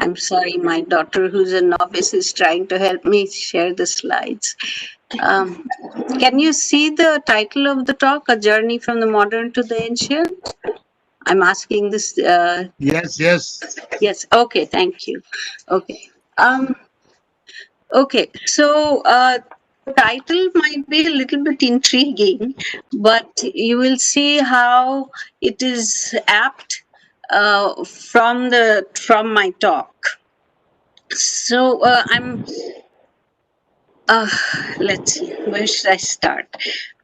I'm sorry, my daughter, who's a novice, is trying to help me share the slides. Can you see the title of the talk, A Journey from the Modern to the Ancient? I'm asking this. Yes, yes. Yes, okay, thank you. Okay. Okay, so the title might be a little bit intriguing, but you will see how it is apt from my talk. So let's see, where should I start?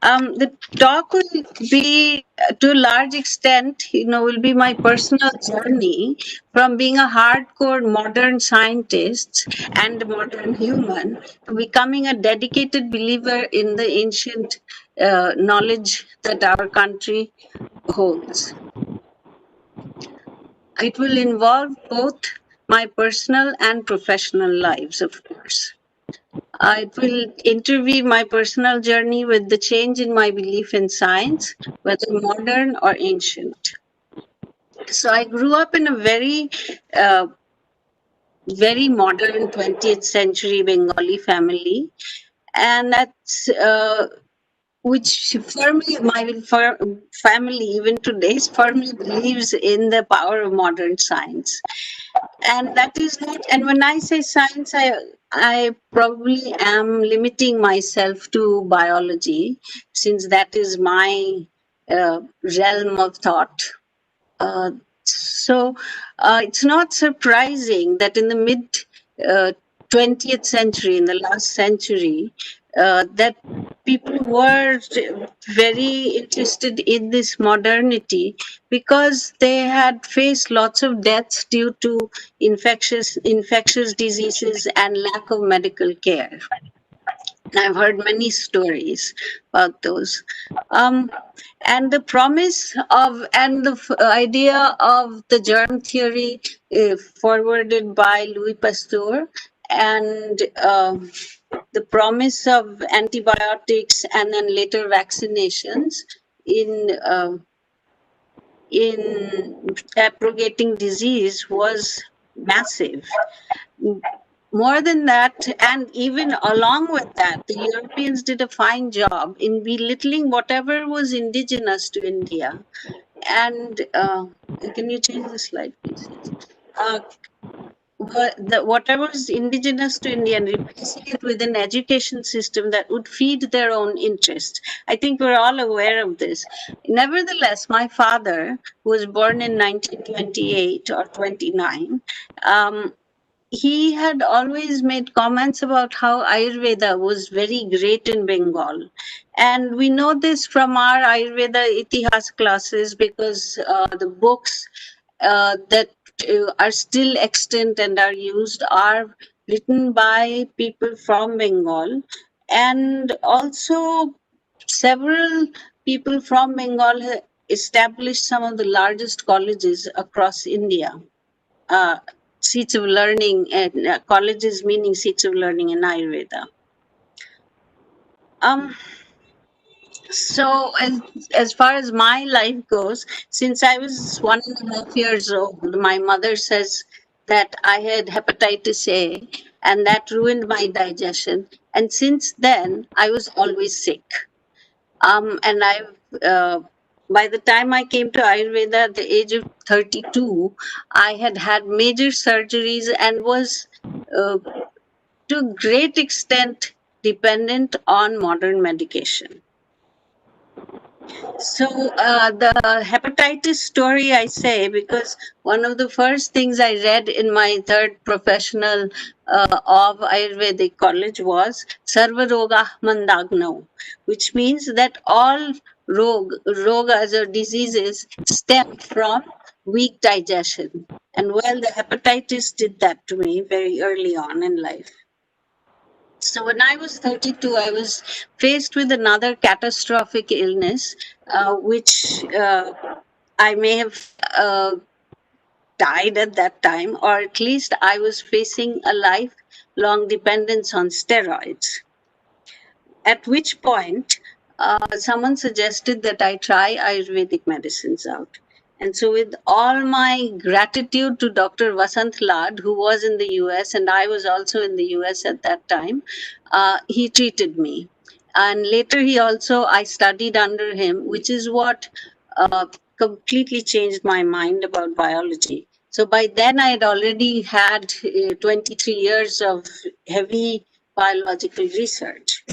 The talk will be, to a large extent, will be my personal journey from being a hardcore modern scientist and modern human to becoming a dedicated believer in the ancient knowledge that our country holds. It will involve both my personal and professional lives, of course. It will interweave my personal journey with the change in my belief in science, whether modern or ancient. So I grew up in a very modern 20th century Bengali family, and that's which firmly, family even today firmly believes in the power of modern science. And that is not, and when I say science, I probably am limiting myself to biology, since that is my realm of thought. So it's not surprising that in the mid 20th century, in the last century, that people were very interested in this modernity because they had faced lots of deaths due to infectious diseases and lack of medical care. I've heard many stories about those. And the promise of, and the idea of the germ theory forwarded by Louis Pasteur, and the promise of antibiotics and then later vaccinations in abrogating disease was massive. More than that, and even along with that, the Europeans did a fine job in belittling whatever was indigenous to India. And can you change the slide, please? Whatever is indigenous to India and replacing it with an education system that would feed their own interest. I think we're all aware of this. Nevertheless, my father, who was born in 1928 or 29, he had always made comments about how Ayurveda was very great in Bengal. And we know this from our Ayurveda Itihas classes because the books that are still extant and are used are written by people from Bengal. And also several people from Bengal have established some of the largest colleges across India. Seats of learning, and colleges meaning seats of learning in Ayurveda. So as far as my life goes, since I was 1.5 years old, my mother says that I had hepatitis A, and that ruined my digestion. And since then, I was always sick. And by the time I came to Ayurveda at the age of 32, I had major surgeries and was to a great extent dependent on modern medication. So the hepatitis story I say because one of the first things I read in my third professional of Ayurvedic college was Sarva Roga Mandagno, which means that all rogas or diseases stem from weak digestion. And well, the hepatitis did that to me very early on in life. So when I was 32, I was faced with another catastrophic illness, which I may have died at that time, or at least I was facing a lifelong dependence on steroids. At which point, someone suggested that I try Ayurvedic medicines out. And so, with all my gratitude to Dr. Vasant Lad, who was in the US, and I was also in the US at that time, he treated me. And later, I studied under him, which is what completely changed my mind about biology. So, by then, I had already had 23 years of heavy biological research.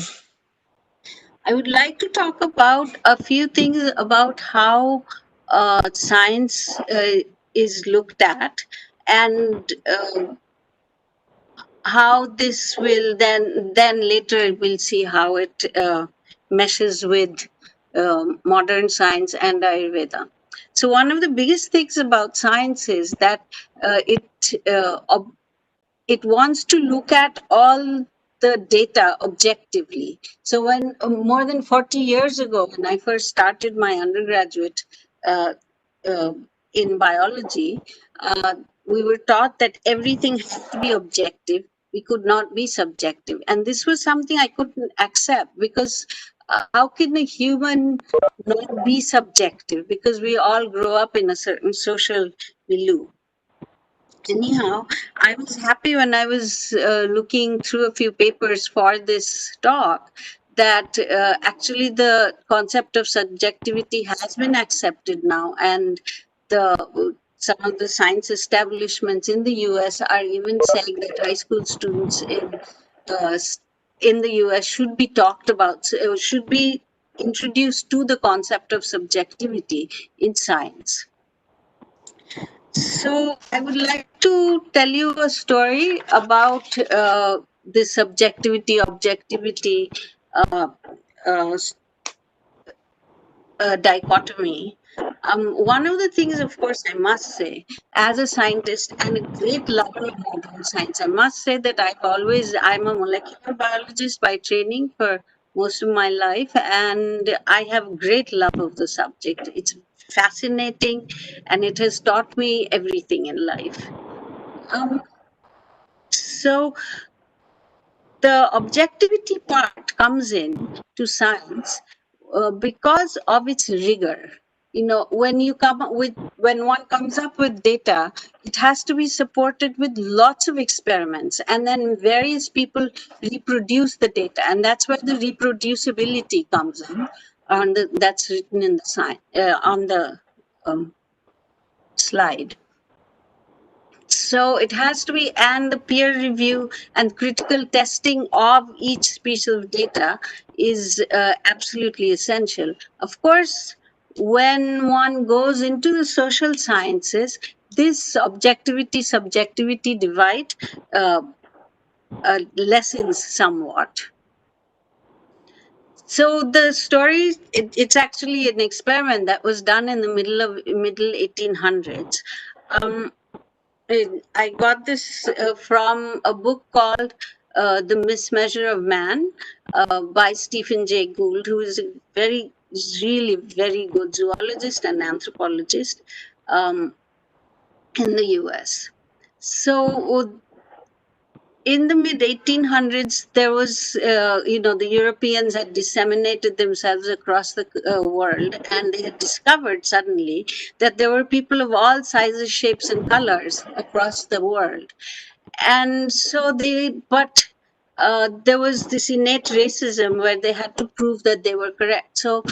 I would like to talk about a few things about how science is looked at, and how this will then later we'll see how it meshes with modern science and Ayurveda. So one of the biggest things about science is that it wants to look at all the data objectively. So when more than 40 years ago, when I first started my undergraduate uh, uh, in biology, we were taught that everything had to be objective. We could not be subjective. And this was something I couldn't accept, because how can a human not be subjective? Because we all grow up in a certain social milieu. Anyhow, I was happy when I was looking through a few papers for this talk that actually the concept of subjectivity has been accepted now, and some of the science establishments in the US are even saying that high school students uh, in the US should be talked about, should be introduced to the concept of subjectivity in science. So I would like to tell you a story about the subjectivity, objectivity uh, dichotomy. One of the things, of course, I must say, as a scientist and a great lover of modern science, I must say that I'm a molecular biologist by training for most of my life, and I have great love of the subject. It's fascinating, and it has taught me everything in life. Um, so the objectivity part comes in to science because of its rigor. You know, when one comes up with data, it has to be supported with lots of experiments, and then various people reproduce the data, and that's where the reproducibility comes in. That's written in the on the slide. So it has to be, and the peer review and critical testing of each piece of data is absolutely essential. Of course, when one goes into the social sciences, this objectivity subjectivity divide uh, lessens somewhat. So the story, it's actually an experiment that was done in the middle 1800s. Um, I got this from a book called The Mismeasure of Man by Stephen Jay Gould, who is a really very good zoologist and anthropologist in the US. So in the mid 1800s, there was, the Europeans had disseminated themselves across the world, and they had discovered suddenly that there were people of all sizes, shapes, and colors across the world. And so there was this innate racism where they had to prove that they were correct. So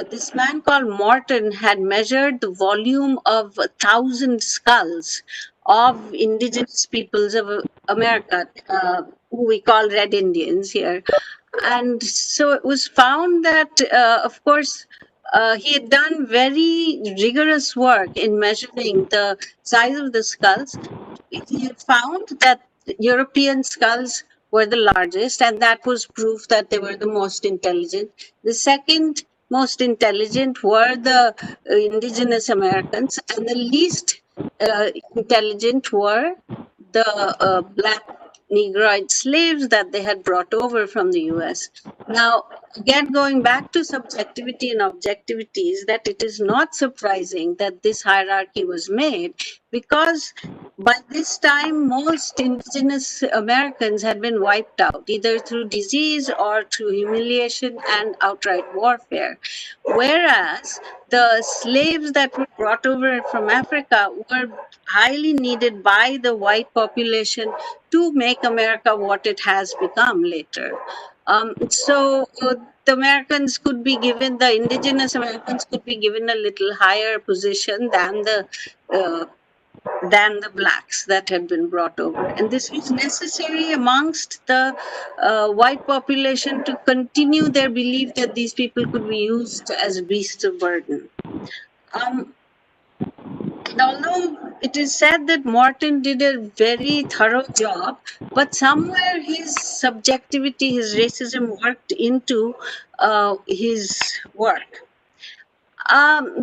this man called Morton had measured the volume of 1,000 skulls of indigenous peoples of America, who we call Red Indians here. And so it was found that, of course, he had done very rigorous work in measuring the size of the skulls. He had found that European skulls were the largest, and that was proof that they were the most intelligent. The second most intelligent were the indigenous Americans, and the least intelligent were the black Negroid slaves that they had brought over from the US. Now, again, going back to subjectivity and objectivity, is that it is not surprising that this hierarchy was made, because by this time, most indigenous Americans had been wiped out, either through disease or through humiliation and outright warfare. Whereas the slaves that were brought over from Africa were highly needed by the white population to make America what it has become later. The Americans could be given, the indigenous Americans could be given a little higher position uh, than the blacks that had been brought over. And this was necessary amongst the white population to continue their belief that these people could be used as beasts of burden. And although it is said that Morton did a very thorough job, but somewhere his subjectivity, his racism worked into his work.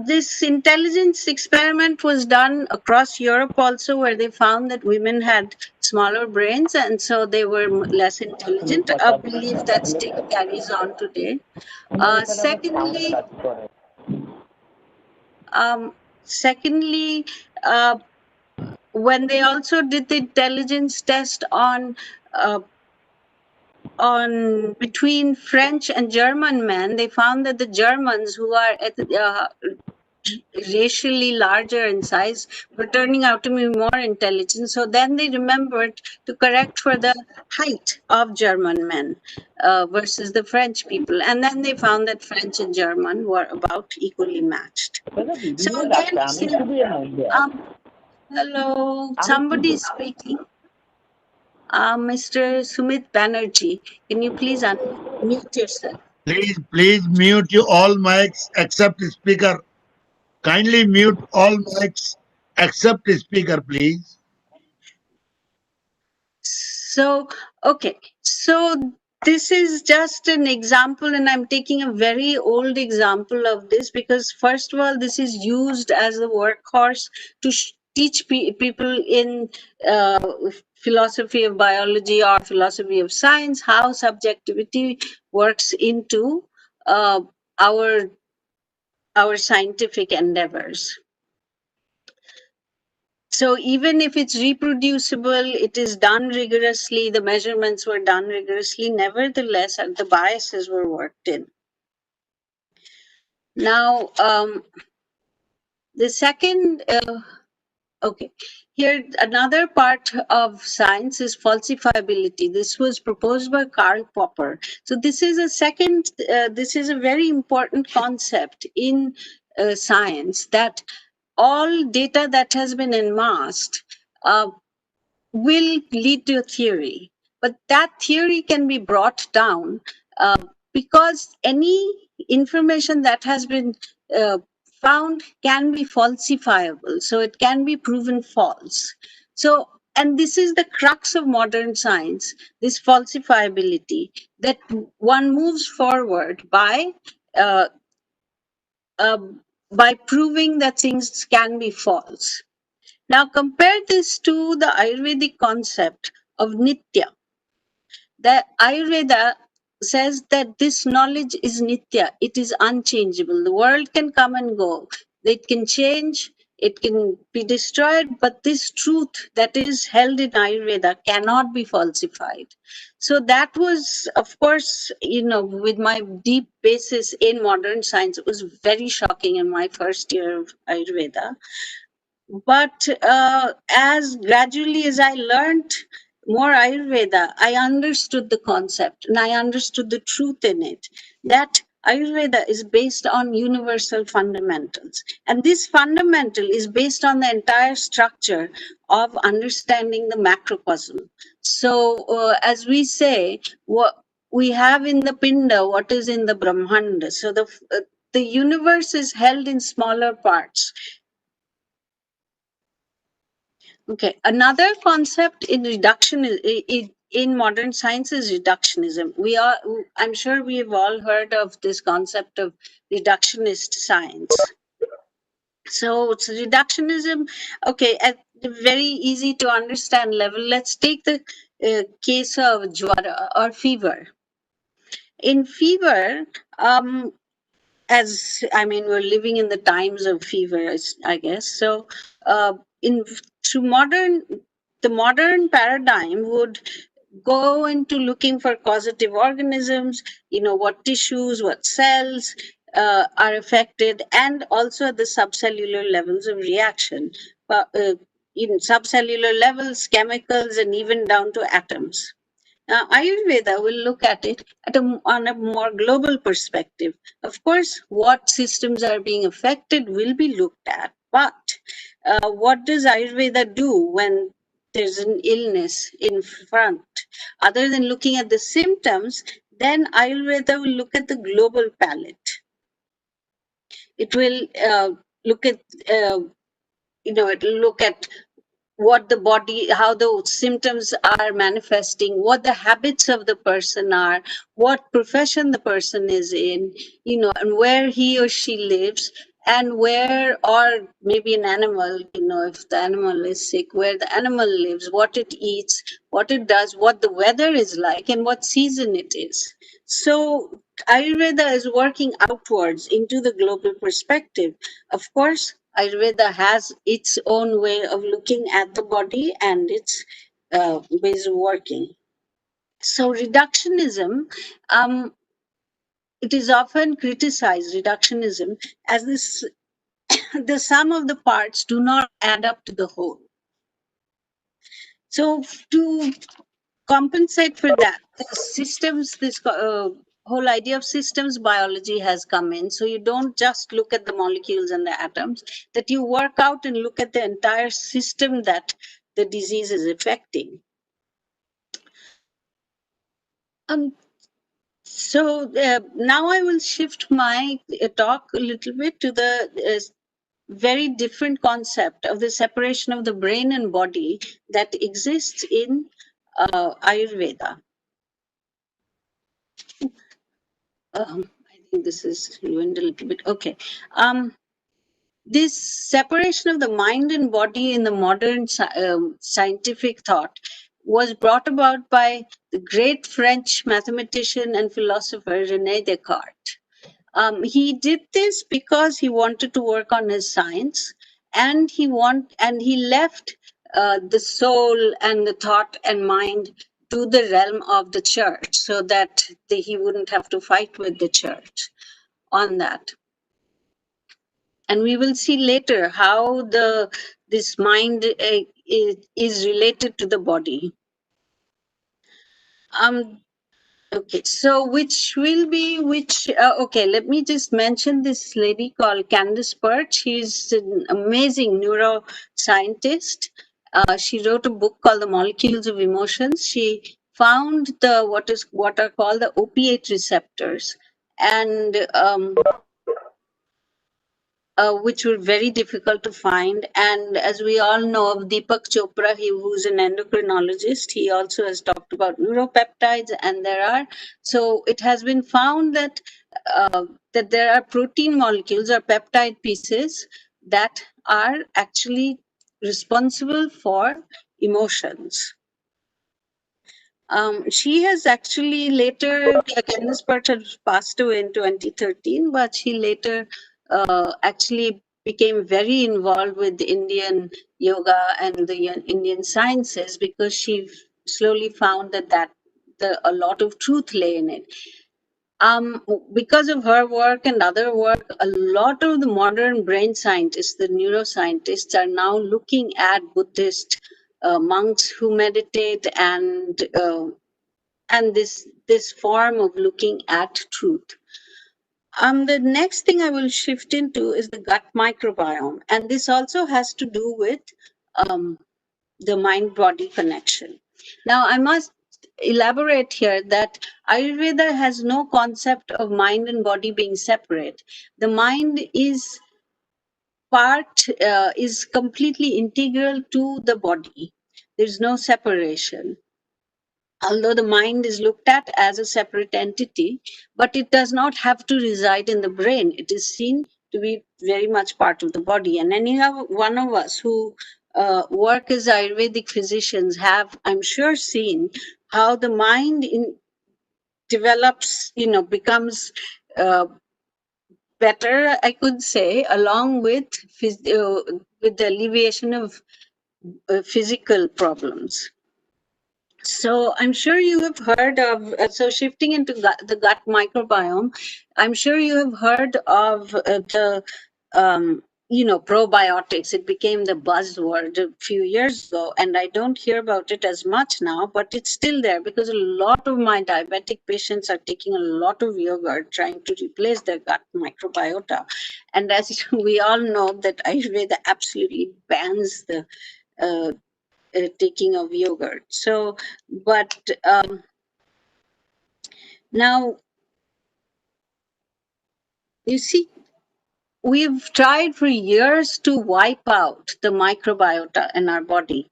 This intelligence experiment was done across Europe also, where they found that women had smaller brains and so they were less intelligent. A belief that still carries on today. Secondly, secondly, when they also did the intelligence test on between French and German men, they found that the Germans, who are racially larger in size, were turning out to be more intelligent. So then they remembered to correct for the height of German men versus the French people. And then they found that French and German were about equally matched. So again, hello, somebody is speaking. Mr. Sumit Banerjee, can you please unmute yourself? Please mute you all mics except speaker. Kindly mute all mics except speaker, please. So, okay. So this is just an example, and I'm taking a very old example of this because, first of all, this is used as a workhorse to teach people in philosophy of biology or philosophy of science how subjectivity works into uh, our scientific endeavors. So even if it's reproducible, it is done rigorously, the measurements were done rigorously, nevertheless, the biases were worked in. Now, the second, okay, here another part of science is falsifiability. This was proposed by Karl Popper. So this is a second, this is a very important concept in science, that all data that has been enmasked will lead to a theory, but that theory can be brought down because any information that has been found can be falsifiable, so it can be proven false. So, and this is the crux of modern science, this falsifiability, that one moves forward uh, uh, by proving that things can be false. Now compare this to the Ayurvedic concept of Nitya. The Ayurveda says that this knowledge is Nitya, it is unchangeable. The world can come and go, it can change, it can be destroyed, but this truth that is held in Ayurveda cannot be falsified. So that was, of course, with my deep basis in modern science, it was very shocking in my first year of Ayurveda. But as gradually as I learned more Ayurveda, I understood the concept and I understood the truth in it, that Ayurveda is based on universal fundamentals. And this fundamental is based on the entire structure of understanding the macrocosm. So, as we say, what we have in the Pinda, what is in the Brahmanda. So, the universe is held in smaller parts. Okay, another concept in reduction in modern science is reductionism. I'm sure we have all heard of this concept of reductionist science. So it's reductionism. Okay, at the very easy to understand level, let's take the case of jwara or fever. In fever, as I mean, we're living in the times of fever, I guess. So, in through the modern paradigm would go into looking for causative organisms, what tissues, what cells are affected, and also at the subcellular levels of reaction. In subcellular levels, chemicals, and even down to atoms. Ayurveda will look at it on a more global perspective. Of course, what systems are being affected will be looked at, but what does Ayurveda do when there's an illness in front? Other than looking at the symptoms, then Ayurveda will look at the global palette. It will look at, it will look at what the body, how the symptoms are manifesting, what the habits of the person are, what profession the person is in, and where he or she lives, and where, or maybe an animal, if the animal is sick, where the animal lives, what it eats, what it does, what the weather is like, and what season it is. So Ayurveda is working outwards into the global perspective. Of course, Ayurveda has its own way of looking at the body and its ways of working. So reductionism, it is often criticized, reductionism, as this the sum of the parts do not add up to the whole. So to compensate for that, the systems, this whole idea of systems biology has come in. So you don't just look at the molecules and the atoms, that you work out and look at the entire system that the disease is affecting. So now I will shift my talk a little bit to the very different concept of the separation of the brain and body that exists in Ayurveda. I think this is ruined a little bit. Okay. This separation of the mind and body in the modern scientific thought was brought about by the great French mathematician and philosopher René Descartes. He did this because he wanted to work on his science, and he left the soul and the thought and mind to the realm of the church, so that he wouldn't have to fight with the church on that. And we will see later how this mind is related to the body. Okay, so okay, let me just mention this lady called Candace Pert. She's an amazing neuroscientist. She wrote a book called The Molecules of Emotions. She found what are called the opiate receptors, and which were very difficult to find. And as we all know of Deepak Chopra, who's an endocrinologist, he also has talked about neuropeptides, and so it has been found that there are protein molecules or peptide pieces that are actually responsible for emotions. She has actually later, Candace Pert had passed away in 2013, but she later actually became very involved with Indian yoga and the Indian sciences, because she slowly found that a lot of truth lay in it. Because of her work and other work, a lot of the modern brain scientists, the neuroscientists, are now looking at Buddhist monks who meditate, and this form of looking at truth. The next thing I will shift into is the gut microbiome, and this also has to do with the mind-body connection. Now, I must elaborate here that Ayurveda has no concept of mind and body being separate. The mind is completely integral to the body. There's no separation. Although the mind is looked at as a separate entity, but it does not have to reside in the brain. It is seen to be very much part of the body. And any one of us who work as Ayurvedic physicians have, I'm sure, seen how the mind develops, becomes better, I could say, along with the alleviation of physical problems. So I'm sure you have heard of, so shifting into the gut microbiome, I'm sure you have heard of probiotics. It became the buzzword a few years ago, and I don't hear about it as much now, but it's still there because a lot of my diabetic patients are taking a lot of yogurt trying to replace their gut microbiota. And as we all know, that Ayurveda absolutely bans the taking of yogurt. So, but now you see, we've tried for years to wipe out the microbiota in our body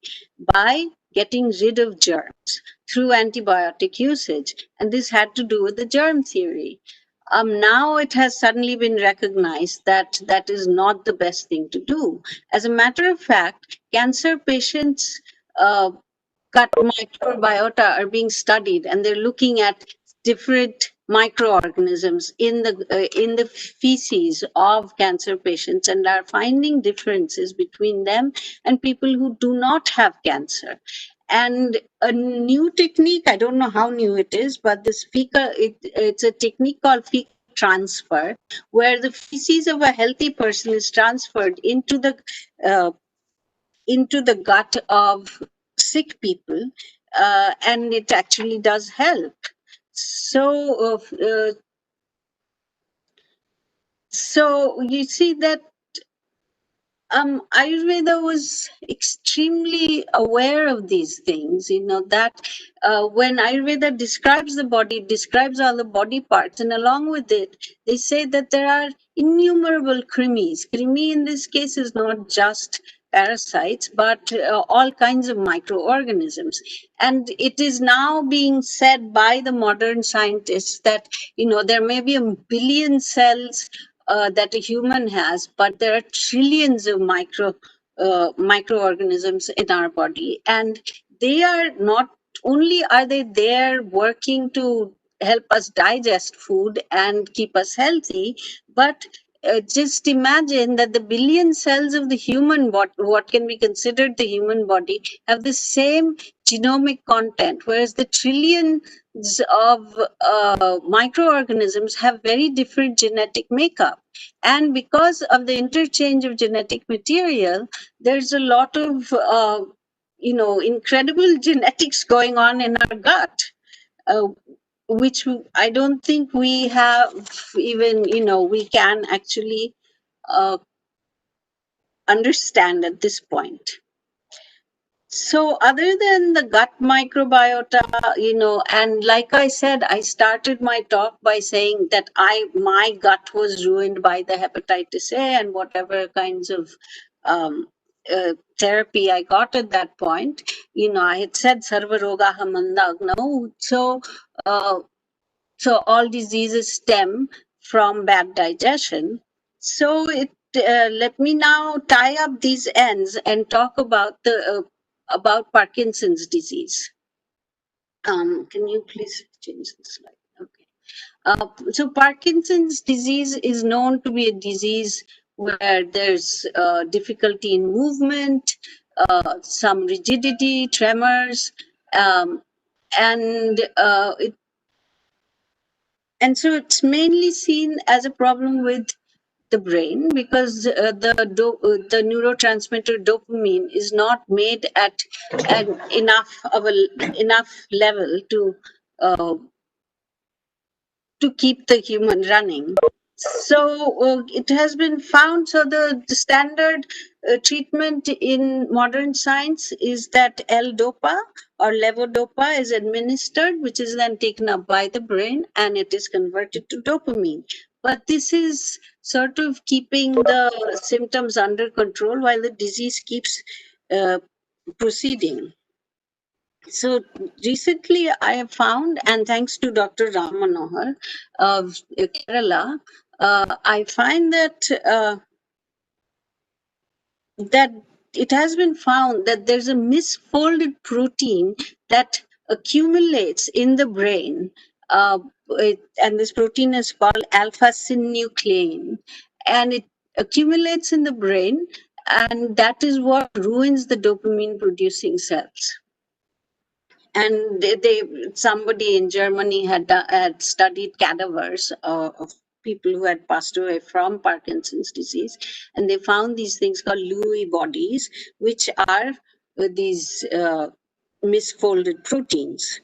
by getting rid of germs through antibiotic usage. And this had to do with the germ theory. Now it has suddenly been recognized that that is not the best thing to do. As a matter of fact, cancer patients' gut microbiota are being studied, and they're looking at different microorganisms in the feces of cancer patients, and are finding differences between them and people who do not have cancer. And a new technique, I don't know how new it is, but it's a technique called fecal transfer, where the feces of a healthy person is transferred uh, into the gut of sick people, and it actually does help. So, so you see that Ayurveda was extremely aware of these things, that when Ayurveda describes the body, it describes all the body parts, and along with it, they say that there are innumerable krimis. Krimi in this case is not just parasites, but all kinds of microorganisms. And it is now being said by the modern scientists that, there may be a billion cells that a human has, but there are trillions of microorganisms in our body, and they are not only are they there working to help us digest food and keep us healthy, but just imagine that the billion cells of the human what can be considered the human body have the same genomic content, whereas the trillions of microorganisms have very different genetic makeup. And because of the interchange of genetic material, there's a lot of incredible genetics going on in our gut, uh, which I don't think we have even, we can actually uh, understand at this point. So other than the gut microbiota, and like I said, I started my talk by saying that my gut was ruined by the hepatitis A and whatever kinds of therapy I got at that point. I had said sarva rogaha mandagna. So all diseases stem from bad digestion. So let me now tie up these ends and talk about Parkinson's disease. Can you please change the slide? Okay. So Parkinson's disease is known to be a disease where there's difficulty in movement, some rigidity, tremors, and so it's mainly seen as a problem with the brain because the neurotransmitter dopamine is not made at enough level uh, to keep the human running. So it has been found. So the standard treatment in modern science is that L-DOPA or levodopa is administered, which is then taken up by the brain and it is converted to dopamine. But this is sort of keeping the symptoms under control while the disease keeps proceeding. So recently I have found, and thanks to Dr. Ram Manohar of Kerala, I find that it has been found that there's a misfolded protein that accumulates in the brain and this protein is called alpha-synuclein, and it accumulates in the brain, and that is what ruins the dopamine producing cells. And somebody in Germany had studied cadavers of people who had passed away from Parkinson's disease, and they found these things called Lewy bodies, which are these misfolded proteins.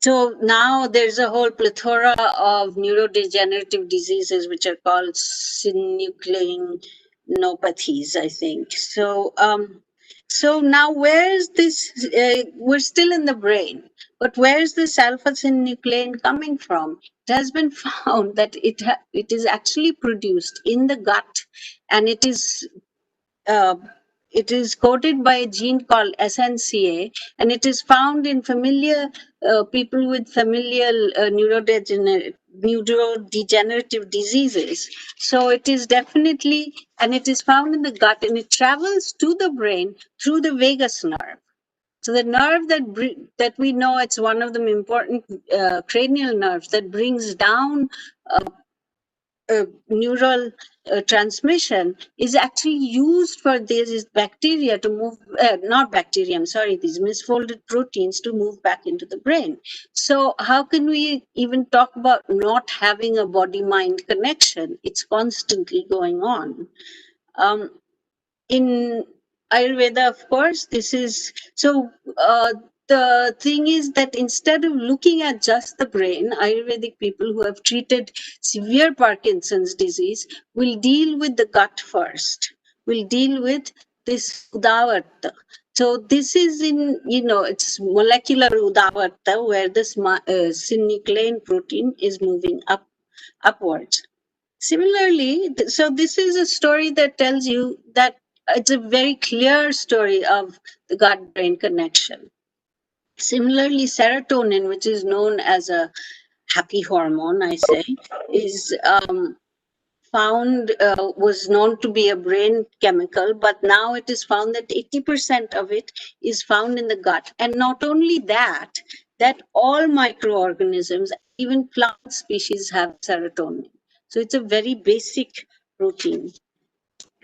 So now there's a whole plethora of neurodegenerative diseases which are called synucleinopathies, I think. So so now where's this? We're still in the brain, but where's this alpha-synuclein coming from? It has been found that it is actually produced in the gut, and uh, it is coded by a gene called SNCA, and it is found in people with familial neurodegenerative diseases. So it is definitely, and it is found in the gut, and it travels to the brain through the vagus nerve. So the nerve that we know, it's one of the important cranial nerves that brings down neural transmission, is actually used for these bacteria to move, not bacteria, I'm sorry, these misfolded proteins to move back into the brain. So how can we even talk about not having a body-mind connection? It's constantly going on. In Ayurveda, of course, this is so. The thing is that instead of looking at just the brain, Ayurvedic people who have treated severe Parkinson's disease will deal with the gut first, will deal with this Udavarta. So this is in, it's molecular Udavarta, where this synuclein protein is moving upwards. Similarly, so this is a story that tells you that it's a very clear story of the gut-brain connection. Similarly, serotonin, which is known as a happy hormone, I say, is was known to be a brain chemical, but now it is found that 80% of it is found in the gut. And not only that, that all microorganisms, even plant species, have serotonin. So it's a very basic protein.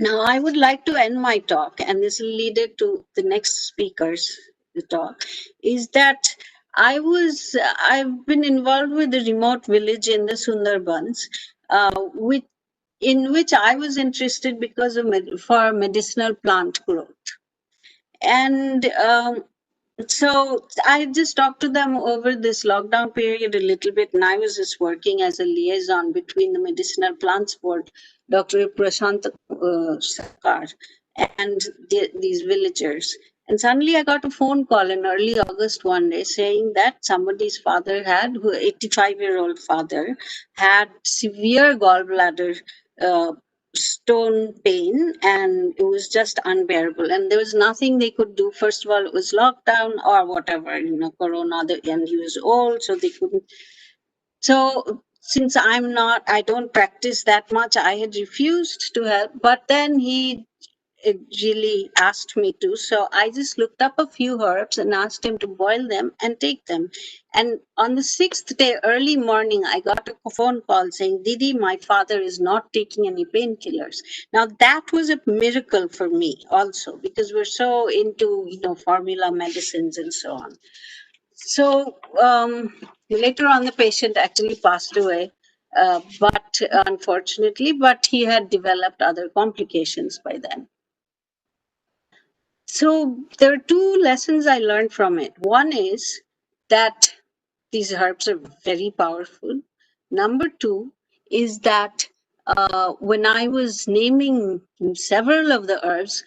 Now, I would like to end my talk, and this will lead it to the next speaker's talk, is that I've been involved with a remote village in the Sundarbans, in which I was interested because of for medicinal plant growth. And so I just talked to them over this lockdown period a little bit, and I was just working as a liaison between the Medicinal Plants Board, Dr. Prashant Sarkar, and these villagers. And suddenly I got a phone call in early August one day saying that somebody's father had, 85-year-old father, had severe gallbladder stone pain, and it was just unbearable, and there was nothing they could do. First of all, it was lockdown or whatever, corona, and he was old, so they couldn't. So since I don't practice that much, I had refused to help, but then it really asked me to. So I just looked up a few herbs and asked him to boil them and take them. And on the 6th day, early morning, I got a phone call saying, Didi, my father is not taking any painkillers. Now that was a miracle for me also, because we're so into, formula medicines and so on. So later on, the patient actually passed away, but unfortunately, but he had developed other complications by then. So there are two lessons I learned from it. One is that these herbs are very powerful. Number two is that when I was naming several of the herbs,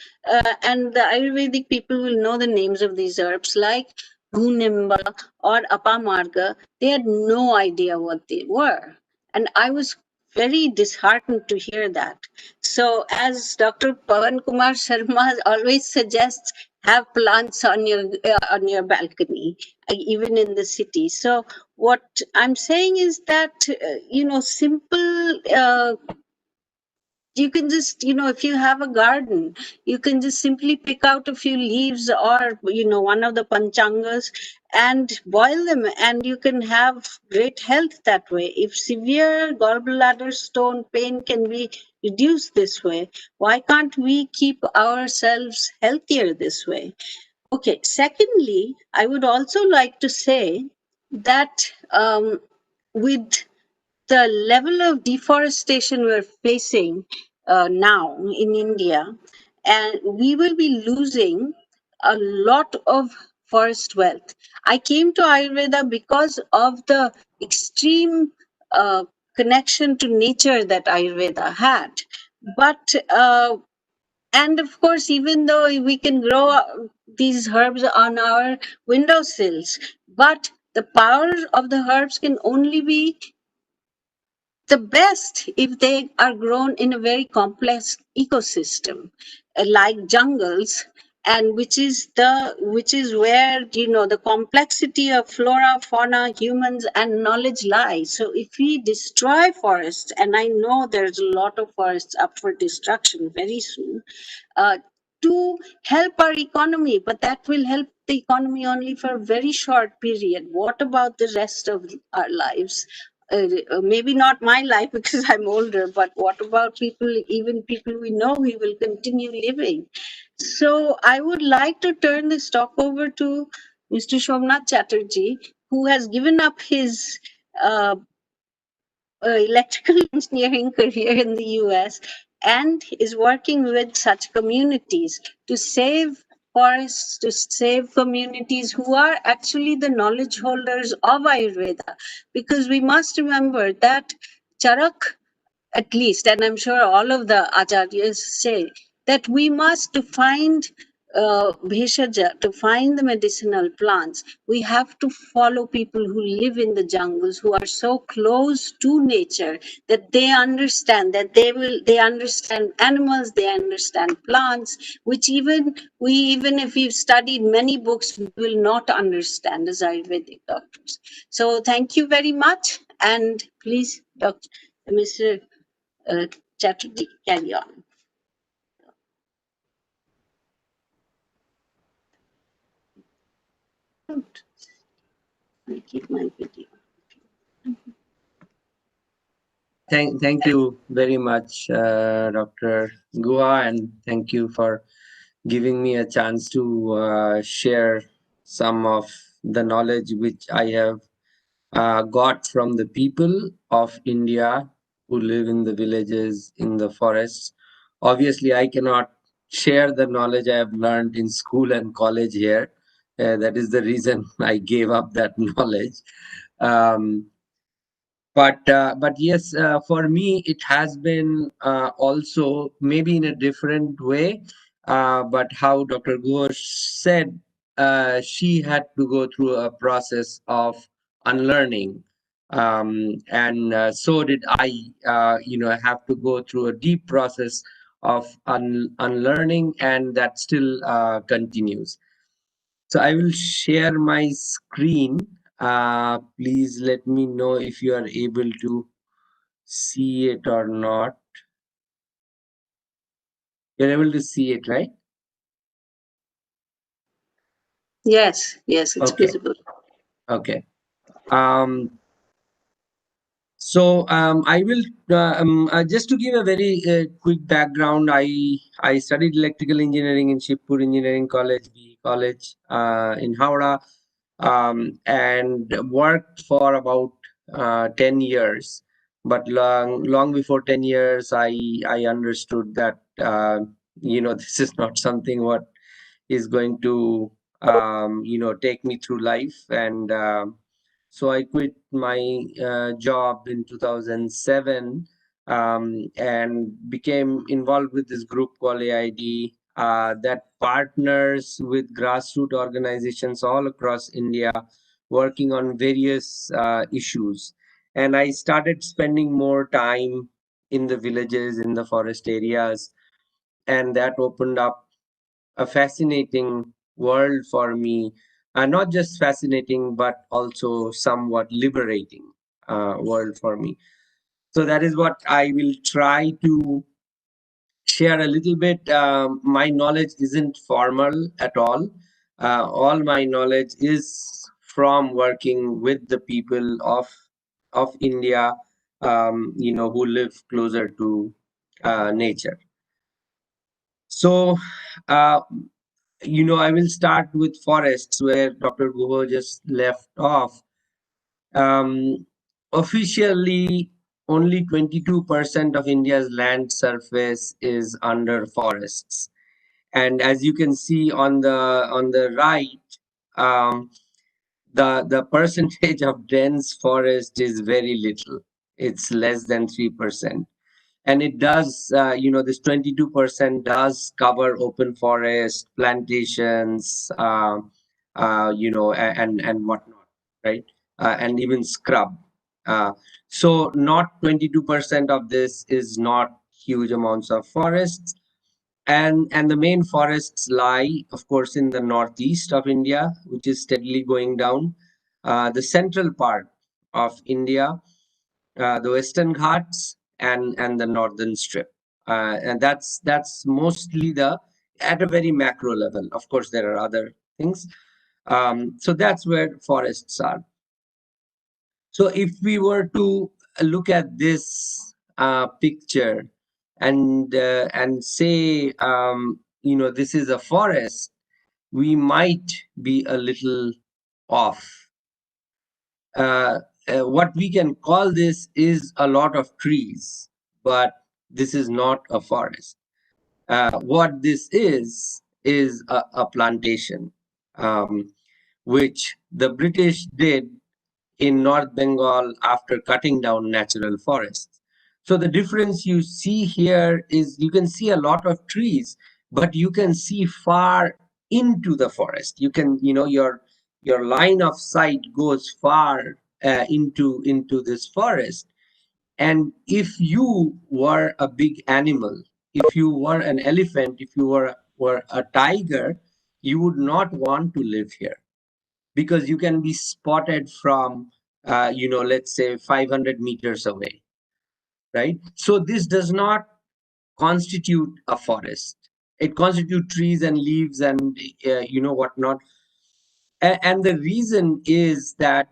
and the Ayurvedic people will know the names of these herbs, like Gunimba or Apamarga, they had no idea what they were. And I was very disheartened to hear that. So as Dr. Pawan Kumar Sharma always suggests, have plants on your balcony, even in the city. So what I'm saying is that, simple you can just, if you have a garden, you can just simply pick out a few leaves or, one of the panchangas and boil them, and you can have great health that way. If severe gallbladder stone pain can be reduced this way, why can't we keep ourselves healthier this way? Okay, secondly, I would also like to say that with the level of deforestation we're facing now in India, and we will be losing a lot of forest wealth. I came to Ayurveda because of the extreme connection to nature that Ayurveda had. But and of course, even though we can grow these herbs on our windowsills, but the power of the herbs can only be the best if they are grown in a very complex ecosystem like jungles, and which is where the complexity of flora, fauna, humans and knowledge lies. So if we destroy forests, and I know there's a lot of forests up for destruction very soon, uh, to help our economy, but that will help the economy only for a very short period. What about the rest of our lives? Maybe not my life because I'm older, but what about people, even people we know we will continue living? So I would like to turn this talk over to Mr. Somnath Chatterjee, who has given up his uh, electrical engineering career in the US and is working with such communities to save forests, to save communities who are actually the knowledge holders of Ayurveda. Because we must remember that Charak, at least, and I'm sure all of the acharyas say, that we must, to find bheshaja, to find the medicinal plants, we have to follow people who live in the jungles, who are so close to nature that they understand, they understand animals, they understand plants, which even if we've studied many books, we will not understand as Ayurvedic doctors. So thank you very much, and please, Mr. Chatterjee, carry on. I keep my video. Thank you very much, Dr. Guha, and thank you for giving me a chance to share some of the knowledge which I have got from the people of India who live in the villages, in the forests. Obviously, I cannot share the knowledge I have learned in school and college here. That is the reason I gave up that knowledge. But yes, for me it has been also maybe in a different way. But how Dr. Ghosh said, she had to go through a process of unlearning, and so did I. Have to go through a deep process of unlearning, and that still continues. So I will share my screen. Please let me know if you are able to see it or not. You're able to see it, right? Yes, it's Okay. visible. Okay. I will just to give a very quick background. I studied electrical engineering in Shibpur Engineering College, B College, in Howrah, and worked for about 10 years. But long before 10 years, I understood that this is not something what is going to take me through life, and so I quit my job in 2007, and became involved with this group called AID, that partners with grassroots organizations all across India working on various issues. And I started spending more time in the villages, in the forest areas, and that opened up a fascinating world for me, not just fascinating but also somewhat liberating world for me. So that is what I will try to share a little bit. My knowledge isn't formal at all. All my knowledge is from working with the people of India, who live closer to nature. So, uh, I will start with forests where Dr. Guha just left off. Officially, only 22% of India's land surface is under forests, and as you can see on the right, um, the percentage of dense forest is very little. It's less than 3%. And it does, this 22% does cover open forest, plantations, and whatnot, right? And even scrub. Uh, so not 22% of this is not huge amounts of forests. And the main forests lie, of course, in the northeast of India, which is steadily going down. The central part of India, the Western Ghats, and the northern strip, and that's mostly the at a very macro level. Of course, there are other things. So that's where forests are. So if we were to look at this picture and say, this is a forest, we might be a little off. What we can call this is a lot of trees, but this is not a forest. What this is a plantation, which the British did in North Bengal after cutting down natural forests. So the difference you see here is you can see a lot of trees, but you can see far into the forest. You can, your line of sight goes far into this forest. And if you were a big animal, if you were an elephant, if you were a tiger, you would not want to live here, because you can be spotted from, let's say 500 meters away, right? So this does not constitute a forest. It constitutes trees and leaves and, whatnot. And the reason is that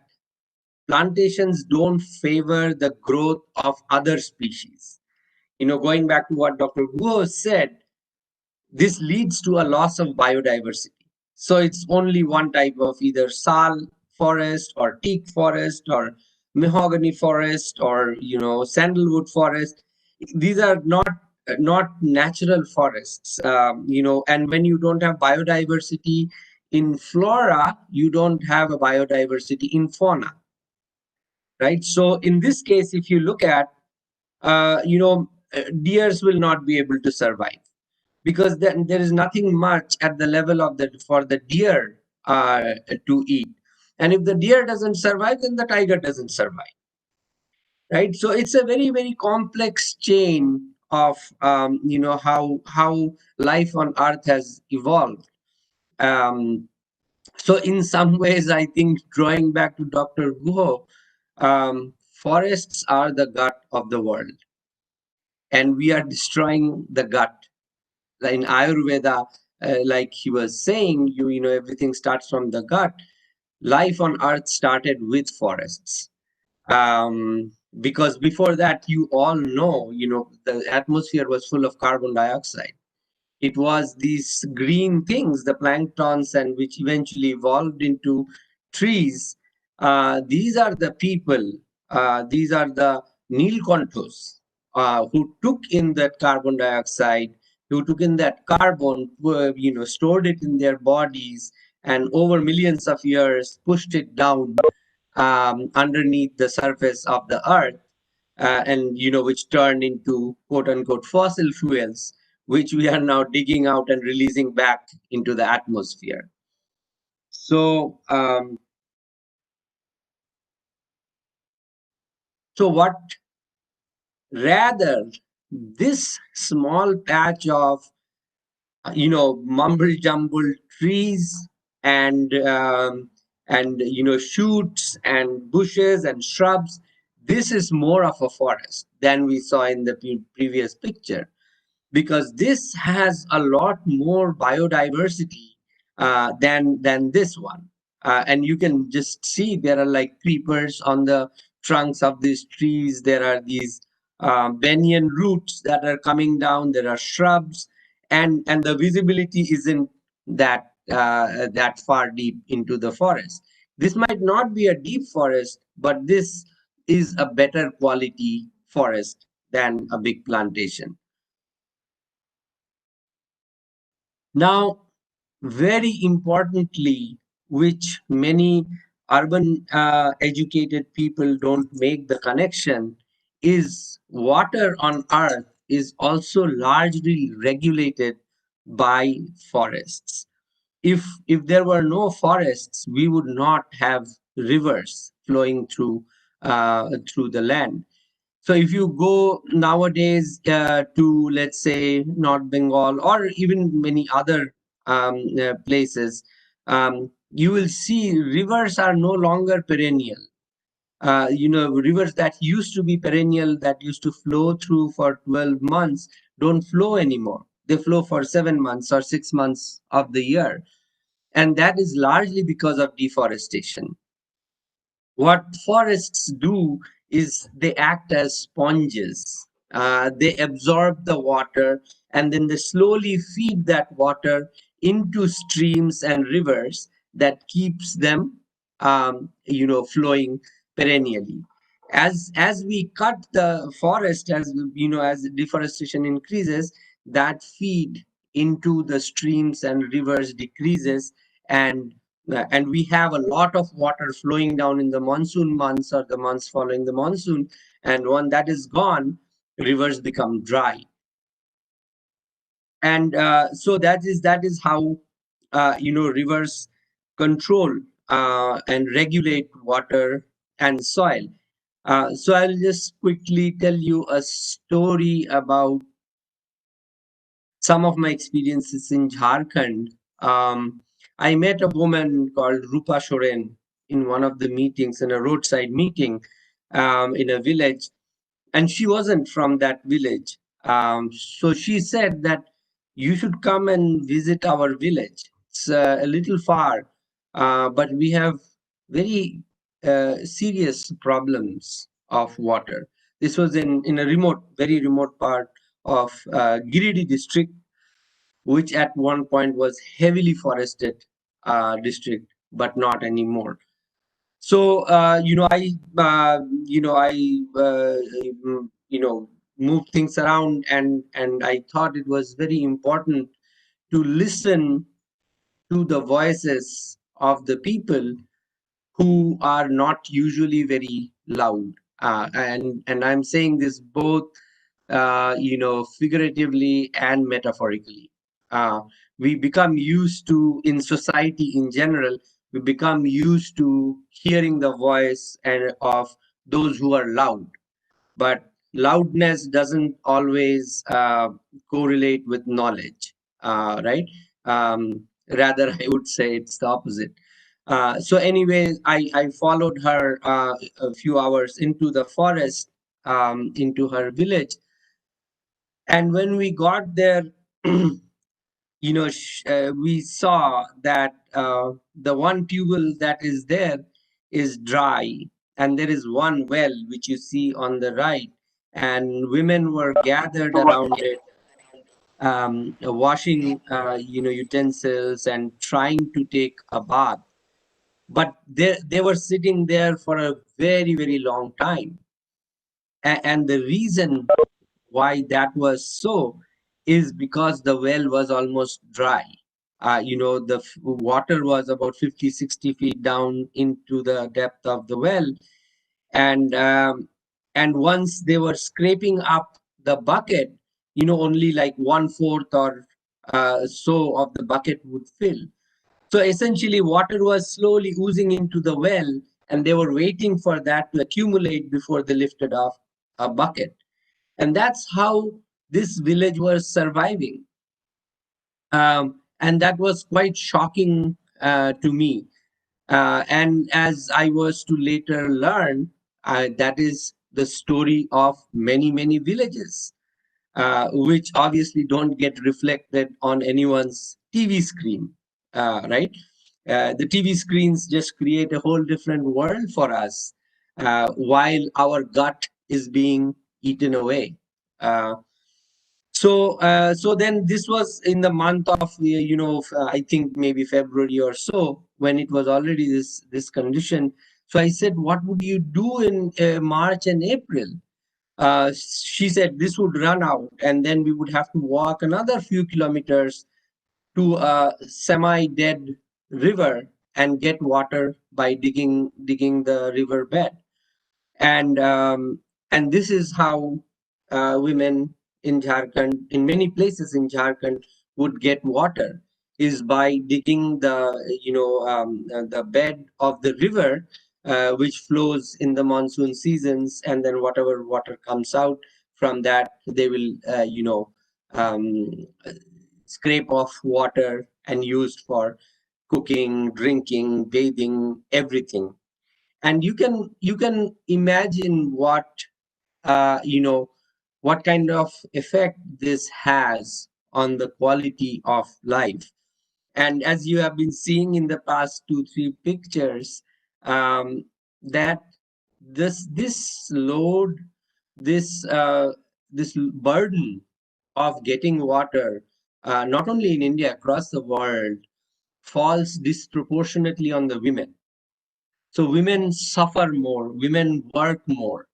plantations don't favor the growth of other species. Going back to what Dr. Guo said, this leads to a loss of biodiversity. So it's only one type of either sal forest or teak forest or mahogany forest or sandalwood forest. These are not natural forests, and when you don't have biodiversity in flora, you don't have a biodiversity in fauna, right? So in this case, if you look at, deers will not be able to survive, because then there is nothing much at the level of for the deer to eat. And if the deer doesn't survive, then the tiger doesn't survive, right? So it's a very, very complex chain of, how life on earth has evolved. So in some ways, I think, drawing back to Dr. Guho, forests are the gut of the world, and we are destroying the gut. In Ayurveda, like he was saying, everything starts from the gut. Life on earth started with forests, because before that, you all know, the atmosphere was full of carbon dioxide. It was these green things, the planktons, and which eventually evolved into trees. These are the people, these are the Nilkanthos, who took in that carbon dioxide, who took in that carbon, stored it in their bodies, and over millions of years pushed it down underneath the surface of the earth, and which turned into quote unquote fossil fuels, which we are now digging out and releasing back into the atmosphere. So, what rather this small patch of, mumble jumble trees and, shoots and bushes and shrubs, this is more of a forest than we saw in the previous picture. because this has a lot more biodiversity than this one. And you can just see there are like creepers on the trunks of these trees. There are these banyan roots that are coming down. There are shrubs, and the visibility isn't that far deep into the forest. This might not be a deep forest, but this is a better quality forest than a big plantation. Now, very importantly, which many urban educated people don't make the connection, is water on earth is also largely regulated by forests. If there were no forests, we would not have rivers flowing through the land. So if you go nowadays to, let's say, North Bengal or even many other places, you will see rivers are no longer perennial. Rivers that used to be perennial, that used to flow through for 12 months, don't flow anymore. They flow for 7 months or 6 months of the year. And that is largely because of deforestation. What forests do is they act as sponges. They absorb the water, and then they slowly feed that water into streams and rivers that keeps them flowing perennially. As we cut the forest, as deforestation increases, that feed into the streams and rivers decreases, and we have a lot of water flowing down in the monsoon months or the months following the monsoon, and when that is gone, rivers become dry. And so that is how rivers control and regulate water and soil. So I'll just quickly tell you a story about some of my experiences in Jharkhand. I met a woman called Rupa Soren in one of the meetings, in a roadside meeting in a village, and she wasn't from that village. So she said that you should come and visit our village. It's a little far, but we have very serious problems of water. This was in a very remote part of Giridih district, which at one point was heavily forested district, but not anymore. So moved things around, and I thought it was very important to listen to the voices of the people who are not usually very loud. And I'm saying this both figuratively and metaphorically. Uh, we become used to, in society in general, we become used to hearing the voice and of those who are loud. But loudness doesn't always correlate with knowledge, right? Rather, I would say it's the opposite. So anyway, I followed her a few hours into the forest, into her village. And when we got there, we saw that the one tubal that is there is dry, and there is one well which you see on the right, and women were gathered around it, washing utensils and trying to take a bath, but they were sitting there for a very, very long time. And the reason why that was so is because the well was almost dry. The water was about 50, 60 feet down into the depth of the well. And once they were scraping up the bucket, only like 1/4 or so of the bucket would fill. So essentially, water was slowly oozing into the well, and they were waiting for that to accumulate before they lifted off a bucket. And that's how this village was surviving. And that was quite shocking to me. And as I was to later learn, that is the story of many, many villages. which obviously don't get reflected on anyone's TV screen, right? The TV screens just create a whole different world for us, while our gut is being eaten away. So then this was in the month of I think maybe February or so, when it was already this condition. So I said, what would you do in March and April? She said this would run out, and then we would have to walk another few kilometers to a semi-dead river and get water by digging the river bed. And this is how women in Jharkhand, in many places in Jharkhand, would get water, is by digging the bed of the river, which flows in the monsoon seasons, and then whatever water comes out from that, they will um, scrape off water and used for cooking, drinking, bathing, everything. And you can imagine what kind of effect this has on the quality of life. And as you have been seeing in the past 2-3 pictures, that this load, this burden of getting water, not only in India, across the world, falls disproportionately on the women. So women suffer more, women work more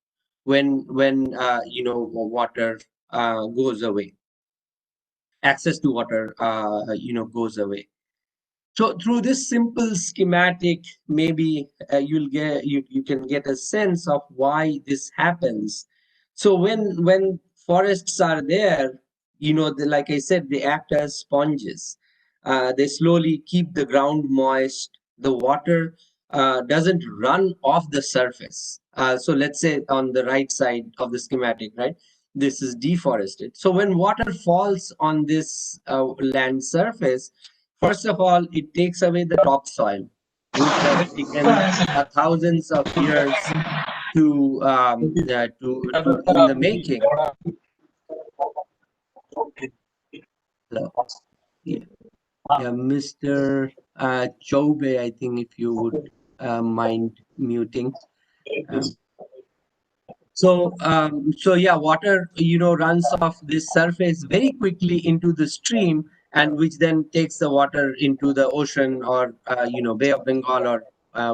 when water goes away, access to water goes away. So through this simple schematic, maybe you can get a sense of why this happens. So when forests are there, like I said, they act as sponges. They slowly keep the ground moist. The water doesn't run off the surface. So let's say on the right side of the schematic, right? This is deforested. So when water falls on this land surface, first of all, it takes away the topsoil, which has taken thousands of years to in the making. Hello. Yeah, Mr. Choube, I think if you would mind muting. So yeah, water runs off this surface very quickly into the stream, and which then takes the water into the ocean, or Bay of Bengal, or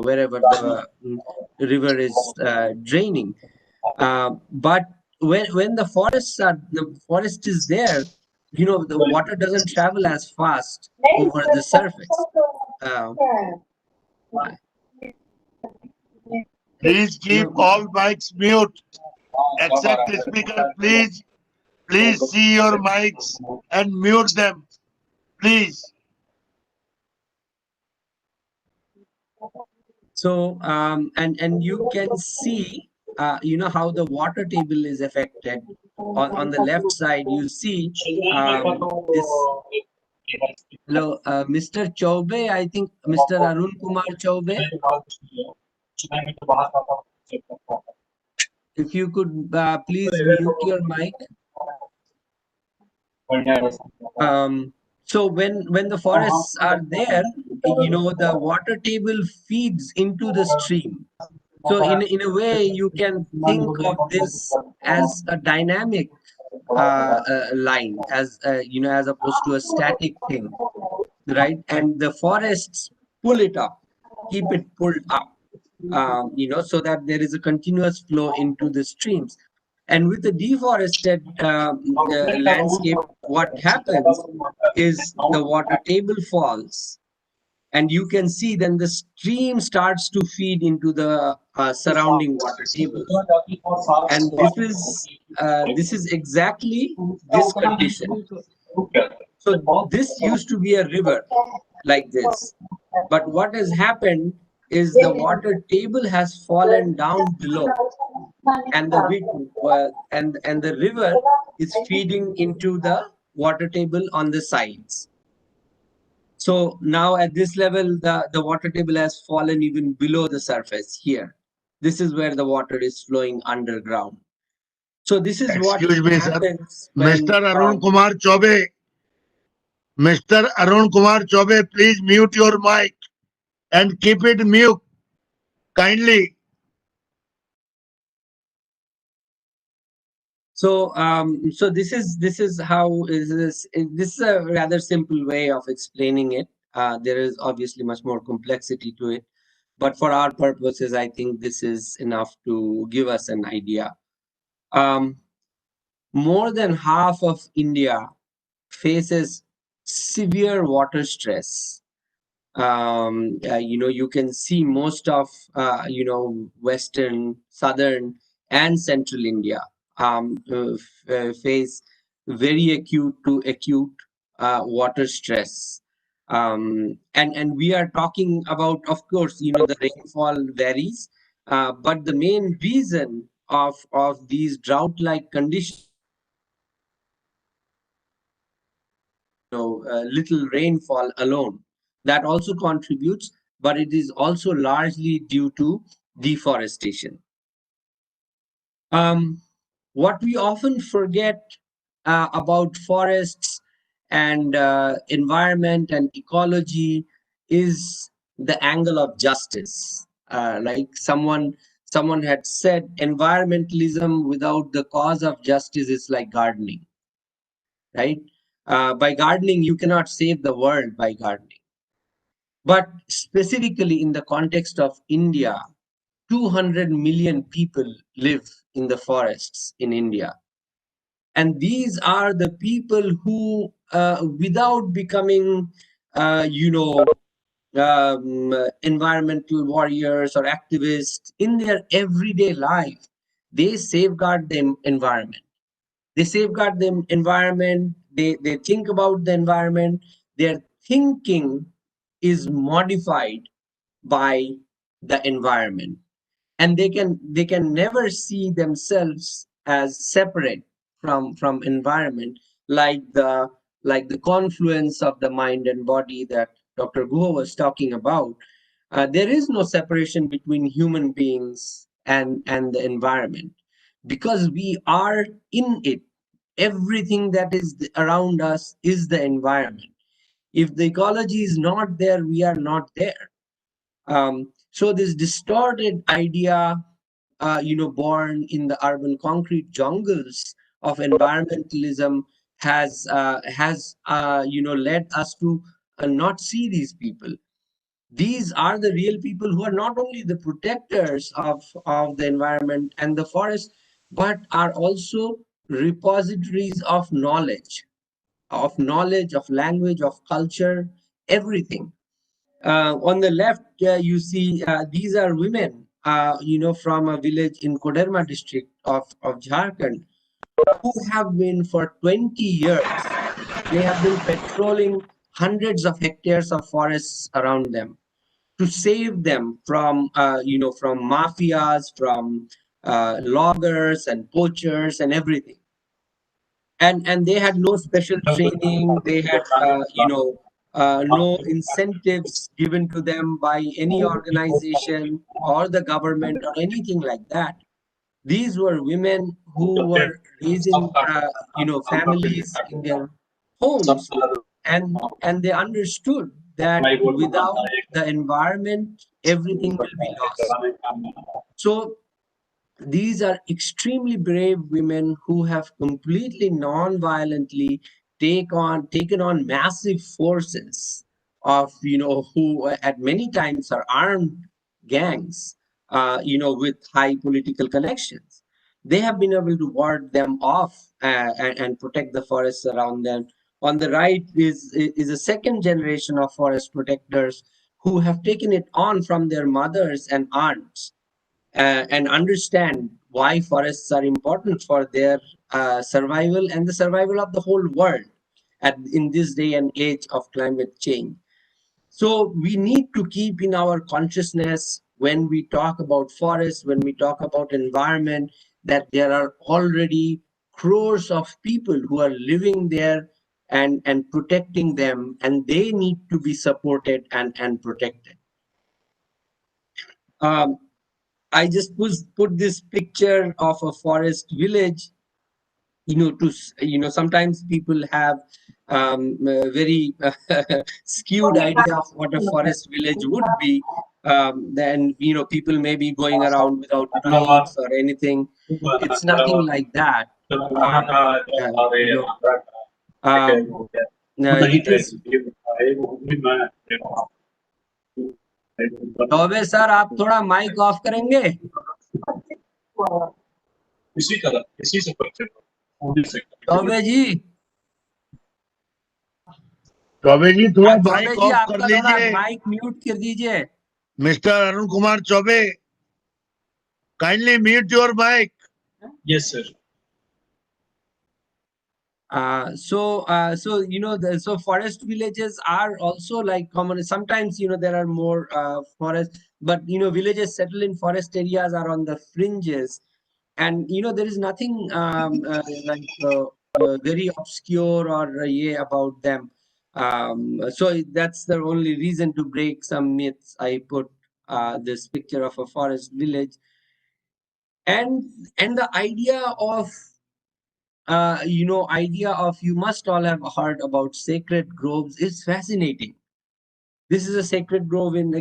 wherever the river is draining. But when the forest is there, the water doesn't travel as fast over the surface. Please keep all mics mute except the speaker. Please see your mics and mute them. Please. So and you can see how the water table is affected. On the left side, you see this. Hello, Mr. Choube, I think Mr. Arun Kumar Choube. If you could please mute your mic. So when the forests are there, the water table feeds into the stream. So in a way, you can think of this as a dynamic line, as as opposed to a static thing, right? And the forests pull it up, keep it pulled up, so that there is a continuous flow into the streams. And with the deforested landscape, what happens is the water table falls, and you can see then the stream starts to feed into the surrounding water table. And this is exactly this condition. So this used to be a river like this, but what has happened is the water table has fallen down below, and the river is feeding into the water table on the sides. So now at this level, the water table has fallen even below the surface here. This is where the water is flowing underground. So this is what Excuse me, sir. happens when Mr. Arun Kumar Chaube. Mr. Arun Kumar Chaube, please mute your mic and keep it mute. Kindly. so so this is how is this is a rather simple way of explaining it. There is obviously much more complexity to it, but for our purposes, I think this is enough to give us an idea. More than half of India faces severe water stress. You can see most of western, southern, and central India face very acute to acute water stress. And we are talking about, of course, the rainfall varies, but the main reason of these drought-like conditions, little rainfall alone, that also contributes, but it is also largely due to deforestation. What we often forget about forests and environment and ecology is the angle of justice. Like someone had said, environmentalism without the cause of justice is like gardening, right? By gardening, you cannot save the world by gardening. But specifically in the context of India, 200 million people live in the forests in India. And these are the people who, without becoming, environmental warriors or activists, in their everyday life, they safeguard the environment. They safeguard the environment. They think about the environment. Their thinking is modified by the environment, and they can never see themselves as separate from environment, like the confluence of the mind and body that Dr. Guha was talking about. There is no separation between human beings and the environment, because we are in it. Everything that is around us is the environment. If the ecology is not there, we are not there. So this distorted idea, born in the urban concrete jungles of environmentalism, has led us to not see these people. These are the real people who are not only the protectors of the environment and the forest, but are also repositories of language, of culture, everything. On the left, you see these are women, from a village in Koderma district of Jharkhand, who have been for 20 years. They have been patrolling hundreds of hectares of forests around them to save them from mafias, from loggers and poachers and everything. And they had no special training. They had no incentives given to them by any organization or the government or anything like that. These were women who were raising families in their homes, and they understood that without the environment, everything will be lost. So these are extremely brave women who have completely non-violently taken on massive forces of, who at many times are armed gangs, with high political connections. They have been able to ward them off and protect the forests around them. On the right is a second generation of forest protectors who have taken it on from their mothers and aunts, and understand why forests are important for their survival and the survival of the whole world in this day and age of climate change. So we need to keep in our consciousness, when we talk about forests, when we talk about environment, that there are already crores of people who are living there and protecting them, and they need to be supported and protected. Um, I just put this picture of a forest village sometimes people have very skewed idea of what a forest village would be. Then people may be going around without clothes or anything. It's nothing like that. You know, it is. तौबे sir आप थोड़ा mic off करेंगे? तौबे जी चौबे जी थोड़ा तौबे mic ji of कर आपका थोड़ा लीजिए। Mic mute कर दीजिए। Mister Arun Kumar Chaubey, kindly mute your mic. Yes, sir. So forest villages are also like common. Sometimes there are more forests, but villages settled in forest areas are on the fringes, and there is nothing very obscure or yeah about them. So that's the only reason to break some myths. I put this picture of a forest village, and the idea of you must all have heard about sacred groves is fascinating. This is a sacred grove in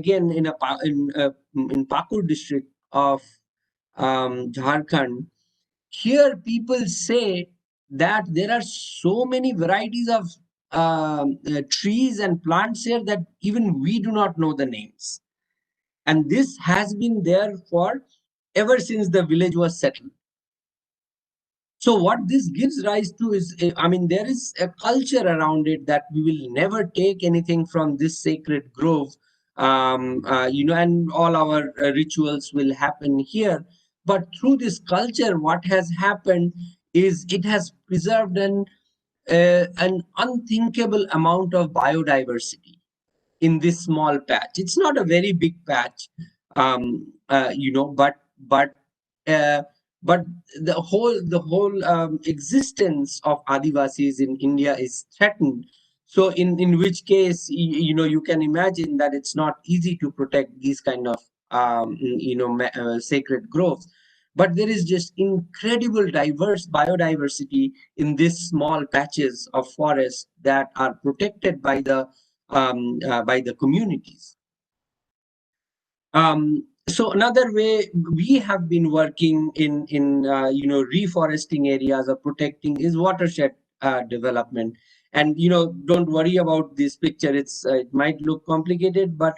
Pakur district of Jharkhand. Here, people say that there are so many varieties of trees and plants here that even we do not know the names. And this has been there for ever since the village was settled. So what this gives rise to is, there is a culture around it that we will never take anything from this sacred grove, and all our rituals will happen here. But through this culture, what has happened is it has preserved an unthinkable amount of biodiversity in this small patch. It's not a very big patch, but uh, but the whole existence of Adivasis in India is threatened. So in which case you can imagine that it's not easy to protect these kind of sacred groves. But there is just incredible diverse biodiversity in these small patches of forest that are protected by the communities. So another way we have been working in reforesting areas or protecting is watershed development. And don't worry about this picture. It might look complicated, but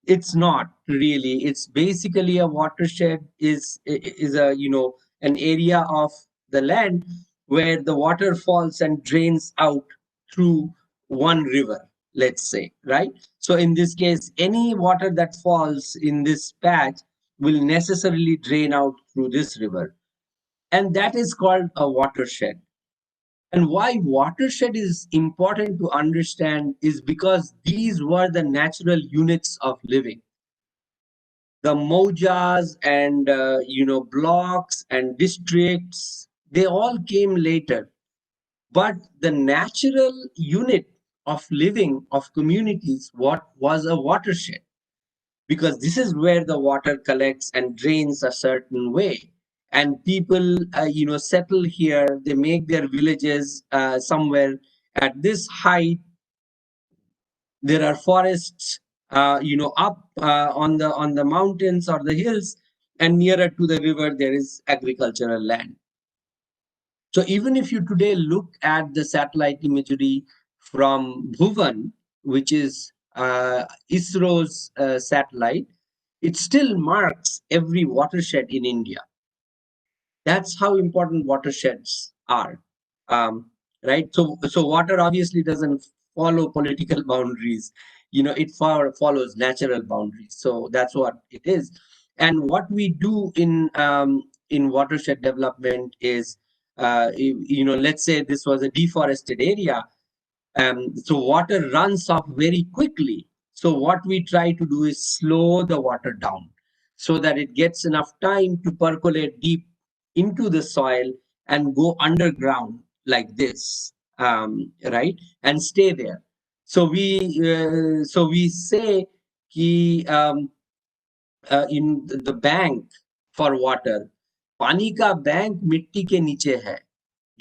it's not really. It's basically a watershed is a an area of the land where the water falls and drains out through one river, let's say, right? So in this case, any water that falls in this patch will necessarily drain out through this river, and that is called a watershed. And why watershed is important to understand is because these were the natural units of living. The mojas and blocks and districts, they all came later, but the natural unit of living of communities what was a watershed, because this is where the water collects and drains a certain way, and people settle here. They make their villages somewhere at this height. There are forests up on the mountains or the hills, and nearer to the river there is agricultural land. So even if you today look at the satellite imagery from Bhuvan, which is ISRO's satellite, it still marks every watershed in India. That's how important watersheds are, right? So water obviously doesn't follow political boundaries. It follows natural boundaries. So that's what it is. And what we do in watershed development is, let's say this was a deforested area. So water runs off very quickly. So what we try to do is slow the water down so that it gets enough time to percolate deep into the soil and go underground like this, right, and stay there. So we say ki, in the bank for water, पानी का bank मिट्टी के नीचे है.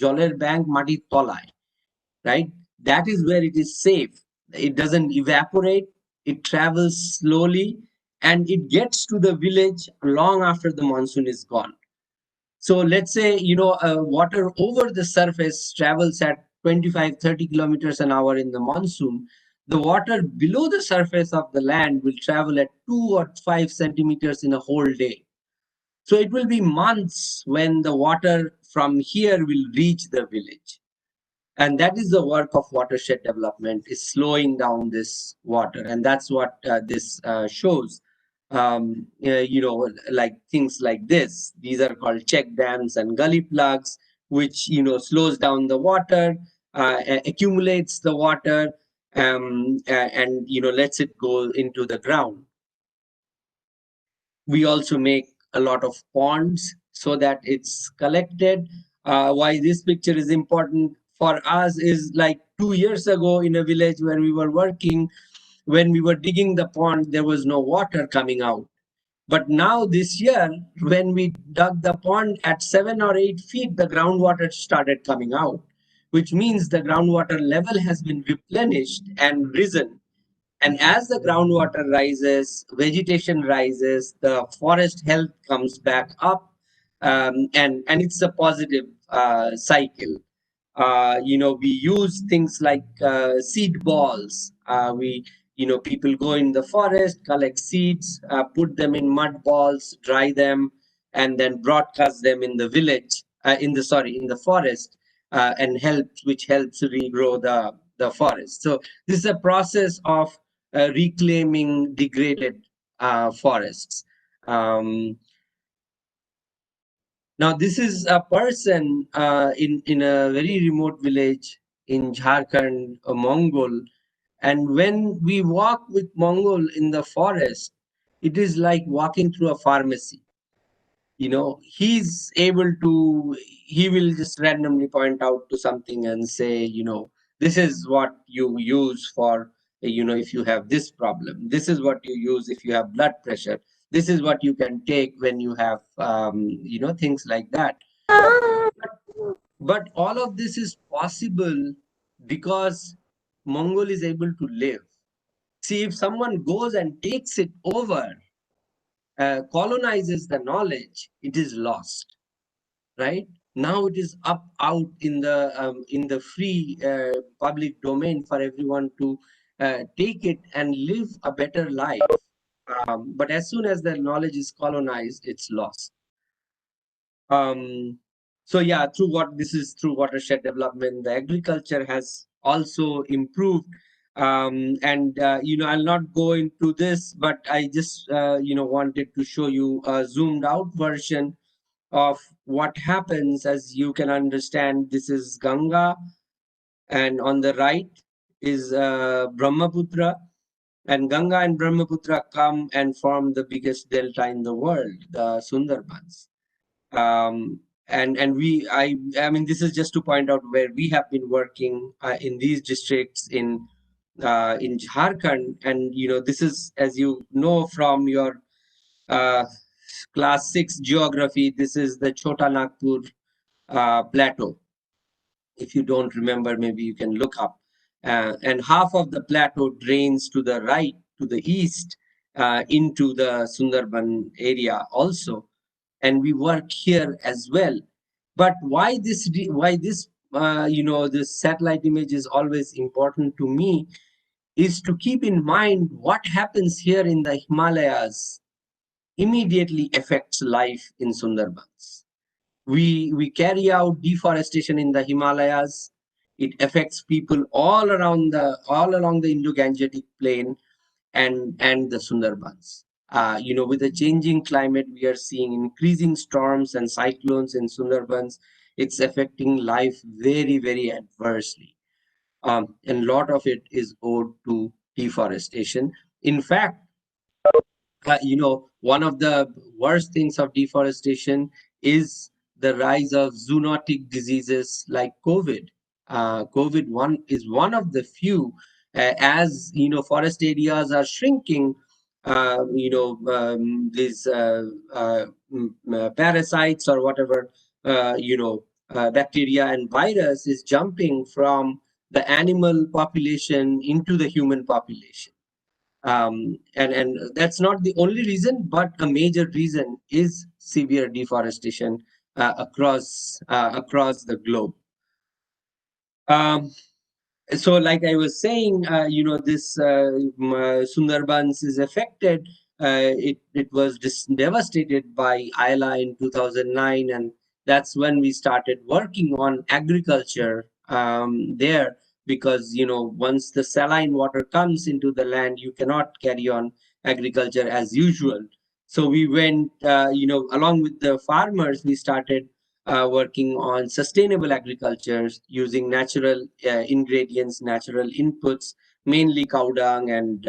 জলের bank মাটির তলায়, right? That is where it is safe. It doesn't evaporate, it travels slowly, and it gets to the village long after the monsoon is gone. So let's say, water over the surface travels at 25-30 kilometers an hour in the monsoon. The water below the surface of the land will travel at 2 or 5 centimeters in a whole day. So it will be months when the water from here will reach the village. And that is the work of watershed development, is slowing down this water. And that's what this shows. Like things like this, these are called check dams and gully plugs, which slows down the water, accumulates the water, and lets it go into the ground. We also make a lot of ponds so that it's collected. Why this picture is important for us is, like 2 years ago in a village where we were working, when we were digging the pond, there was no water coming out. But now this year, when we dug the pond at 7 or 8 feet, the groundwater started coming out, which means the groundwater level has been replenished and risen. And as the groundwater rises, vegetation rises, the forest health comes back up, and it's a positive cycle. We use things like seed balls. People go in the forest, collect seeds, put them in mud balls, dry them, and then broadcast them in the village, in the forest, which helps regrow the forest. So this is a process of reclaiming degraded forests. Now, this is a person in a very remote village in Jharkhand, a Mongol. And when we walk with Mongol in the forest, it is like walking through a pharmacy. He's able to, he will just randomly point out to something and say, this is what you use for, if you have this problem. This is what you use if you have blood pressure. This is what you can take when you have, things like that. But all of this is possible because Mongol is able to live. See, if someone goes and takes it over, colonizes the knowledge, it is lost, right? Now it is out in the free public domain for everyone to take it and live a better life. But as soon as the knowledge is colonized, it's lost. So yeah, through watershed development, the agriculture has also improved. I'll not go into this, but I just wanted to show you a zoomed out version of what happens. As you can understand, this is Ganga, and on the right is Brahmaputra, and Ganga and Brahmaputra come and form the biggest delta in the world, the Sundarbans. I mean, this is just to point out where we have been working in these districts in Jharkhand. And this is, as you know from your class 6 geography, this is the Chota Nagpur plateau. If you don't remember, maybe you can look up. And half of the plateau drains to the right, to the east, into the Sundarban area also. And we work here as well. But why this this satellite image is always important to me is to keep in mind what happens here in the Himalayas immediately affects life in Sundarbans. We carry out deforestation in the Himalayas. It affects people all along the Indo-Gangetic plain and the Sundarbans. With the changing climate, we are seeing increasing storms and cyclones in Sundarbans. It's affecting life very, very adversely. And a lot of it is owed to deforestation. In fact, one of the worst things of deforestation is the rise of zoonotic diseases like COVID. COVID-1 is one of the few, as forest areas are shrinking. These parasites or whatever, bacteria and virus is jumping from the animal population into the human population. And that's not the only reason, but a major reason is severe deforestation across the globe. Um, so like I was saying, this Sundarbans is affected. It was devastated by ILA in 2009, and that's when we started working on agriculture there, because once the saline water comes into the land, you cannot carry on agriculture as usual. So we went, along with the farmers, we started working on sustainable agriculture using natural ingredients, natural inputs, mainly cow dung and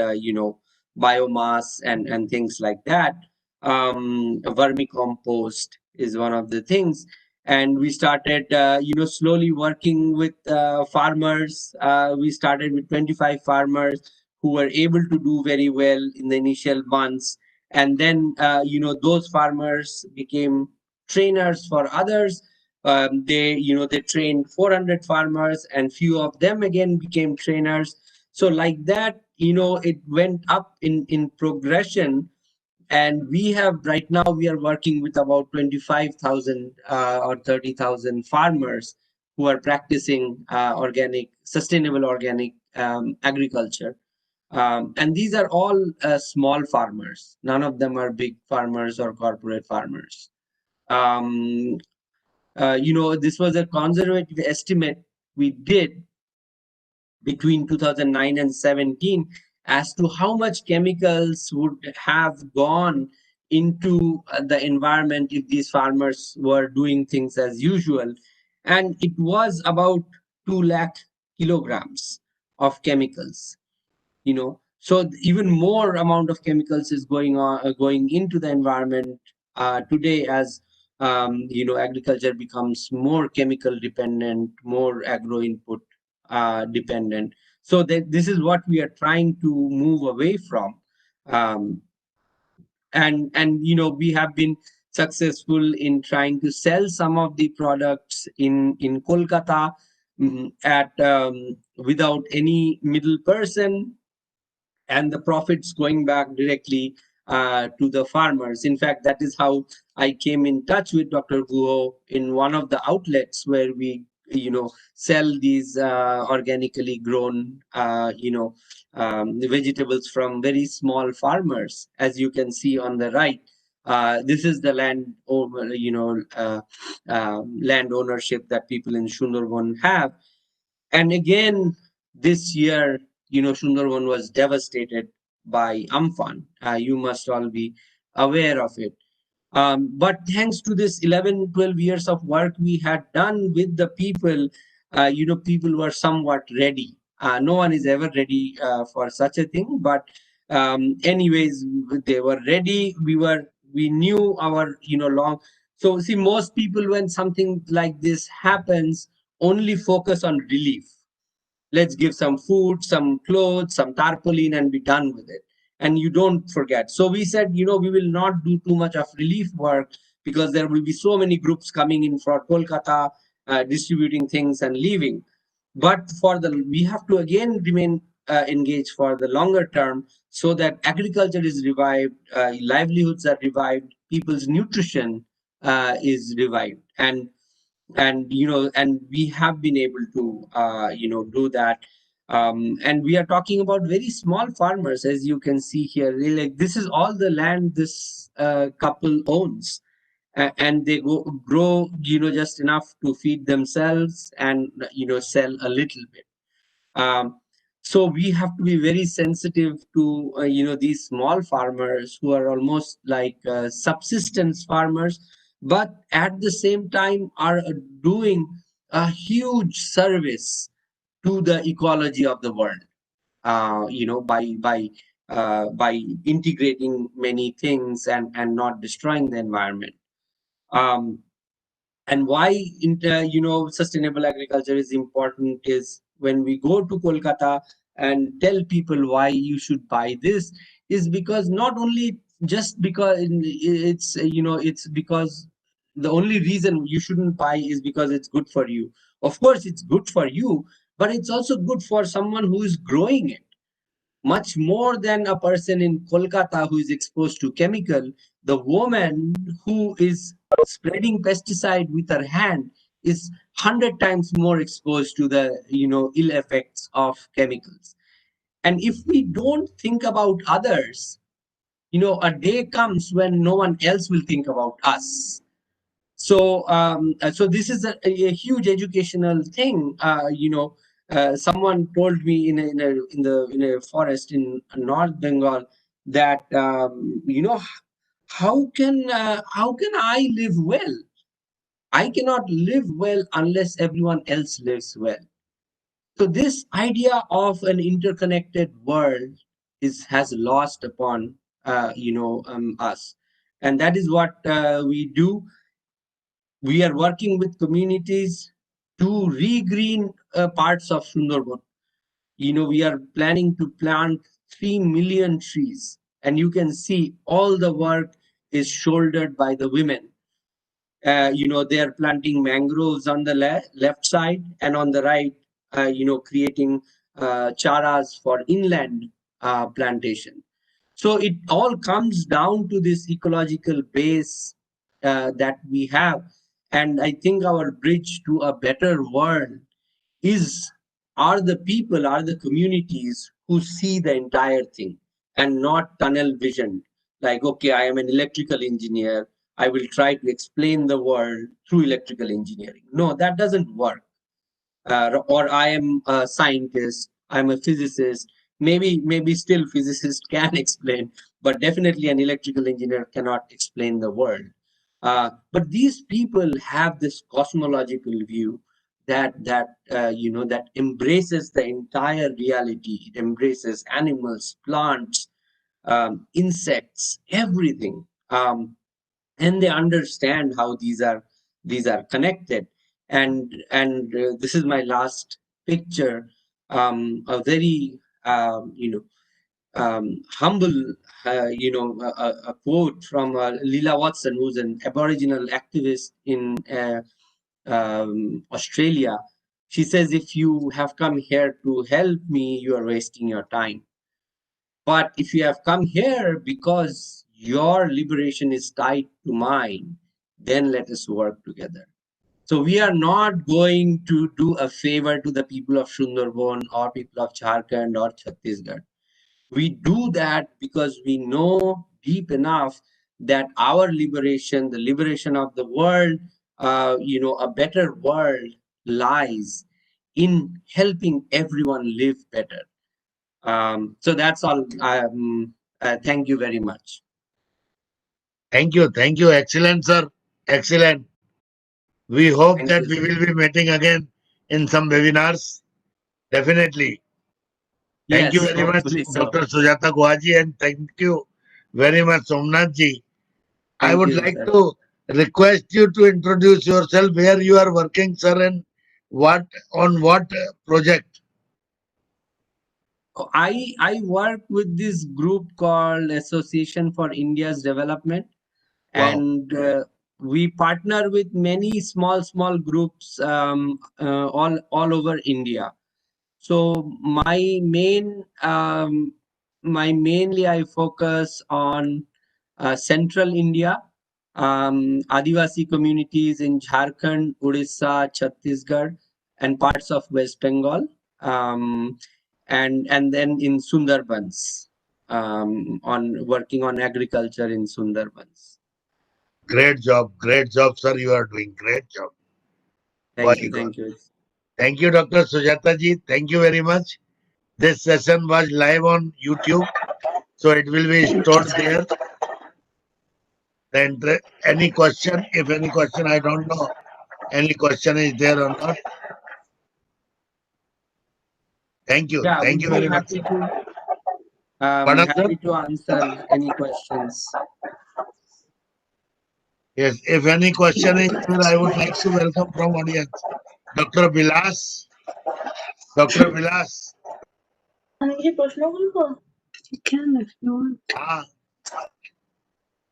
biomass and things like that. Vermicompost is one of the things, and we started slowly working with farmers. We started with 25 farmers who were able to do very well in the initial months, and then those farmers became trainers for others. They trained 400 farmers, and few of them again became trainers. So like that, it went up in progression. And we have right now, we are working with about 25,000 or 30,000 farmers who are practicing sustainable organic agriculture. And these are all small farmers. None of them are big farmers or corporate farmers. Um, this was a conservative estimate we did between 2009 and 17 as to how much chemicals would have gone into the environment if these farmers were doing things as usual. And it was about 2 lakh kilograms of chemicals. So even more amount of chemicals is going into the environment today, as agriculture becomes more chemical dependent, more agro input dependent. So this is what we are trying to move away from. um, and we have been successful in trying to sell some of the products in Kolkata, at without any middle person, and the profits going back directly to the farmers. In fact, that is how I came in touch with Dr. Guho in one of the outlets where we, sell these organically grown, the vegetables from very small farmers, as you can see on the right. This is the land over, land ownership that people in Sundarban have. And again, this year, Sundarban was devastated by Amphan. You must all be aware of it. But thanks to this 11, 12 years of work we had done with the people, people were somewhat ready. No one is ever ready for such a thing, but anyways, they were ready. We knew our, long. So see, most people, when something like this happens, only focus on relief. Let's give some food, some clothes, some tarpaulin, and be done with it. And you don't forget. So we said, we will not do too much of relief work, because there will be so many groups coming in for Kolkata, distributing things and leaving. But we have to again remain engaged for the longer term, so that agriculture is revived, livelihoods are revived, people's nutrition is revived. And we have been able to do that. And we are talking about very small farmers, as you can see here. This is all the land this couple owns, and they grow just enough to feed themselves and sell a little bit. um, so we have to be very sensitive to these small farmers who are almost like subsistence farmers, but at the same time are doing a huge service to the ecology of the world. By integrating many things and not destroying the environment. Um, and why sustainable agriculture is important is, when we go to Kolkata and tell people why you should buy this, is because not only just because it's because the only reason you shouldn't buy is because it's good for you. Of course, it's good for you, but it's also good for someone who is growing it. Much more than a person in Kolkata who is exposed to chemical, the woman who is spreading pesticide with her hand is 100 times more exposed to the ill effects of chemicals. And if we don't think about others, a day comes when no one else will think about us. So this is a huge educational thing. Someone told me in a forest in North Bengal that how can I live well? I cannot live well unless everyone else lives well. So this idea of an interconnected world has lost upon us, and that is what we do. We are working with communities to re-green parts of Sundarban. We are planning to plant 3 million trees, and you can see all the work is shouldered by the women. They are planting mangroves on the left side, and on the right, creating charas for inland plantation. So it all comes down to this ecological base that we have. And I think our bridge to a better world are the people, are the communities who see the entire thing and not tunnel vision. Like, okay, I am an electrical engineer. I will try to explain the world through electrical engineering. No, that doesn't work. Or I am a scientist. I'm a physicist. Maybe still physicists can explain, but definitely an electrical engineer cannot explain the world. But these people have this cosmological view that embraces the entire reality. It embraces animals, plants, insects, everything, and they understand how these are connected. And this is my last picture. A very humble, a quote from Leela Watson, who's an Aboriginal activist in Australia. She says, if you have come here to help me, you are wasting your time. But if you have come here because your liberation is tied to mine, then let us work together. So we are not going to do a favor to the people of Sundarban or people of Jharkhand or Chhattisgarh. We do that because we know deep enough that our liberation, the liberation of the world, a better world lies in helping everyone live better. So that's all. Thank you very much. Thank you. Excellent, sir. Excellent. We hope Thank that you, we sir. will be meeting again in some webinars. Definitely. Thank you Yes, very much, hopefully so. Dr. Sujata Guha ji, and thank you very much, Somnath ji. I Thank would you, like sir. to request you to introduce yourself, where you are working, sir, and what project. I work with this group called Association for India's Development, Wow. and we partner with many small groups all over India. So mainly I focus on central India, Adivasi communities in Jharkhand, Odisha, Chhattisgarh, and parts of West Bengal, and then in Sundarbans, on working on agriculture in Sundarbans. Great job, sir. You are doing great job. Thank you, Very good. thank you. Thank you, Dr. Sujata ji. Thank you very much. This session was live on YouTube, so it will be stored there. Then any question, if any question, I don't know, any question is there or not. Thank you. Yeah, Thank we'd you be very much. Pardon, sir? happy to answer any questions. Yes, if any question is there, I would like to welcome from audience. Dr. Vilas. Dr. Vilas. You can if you want. Ah,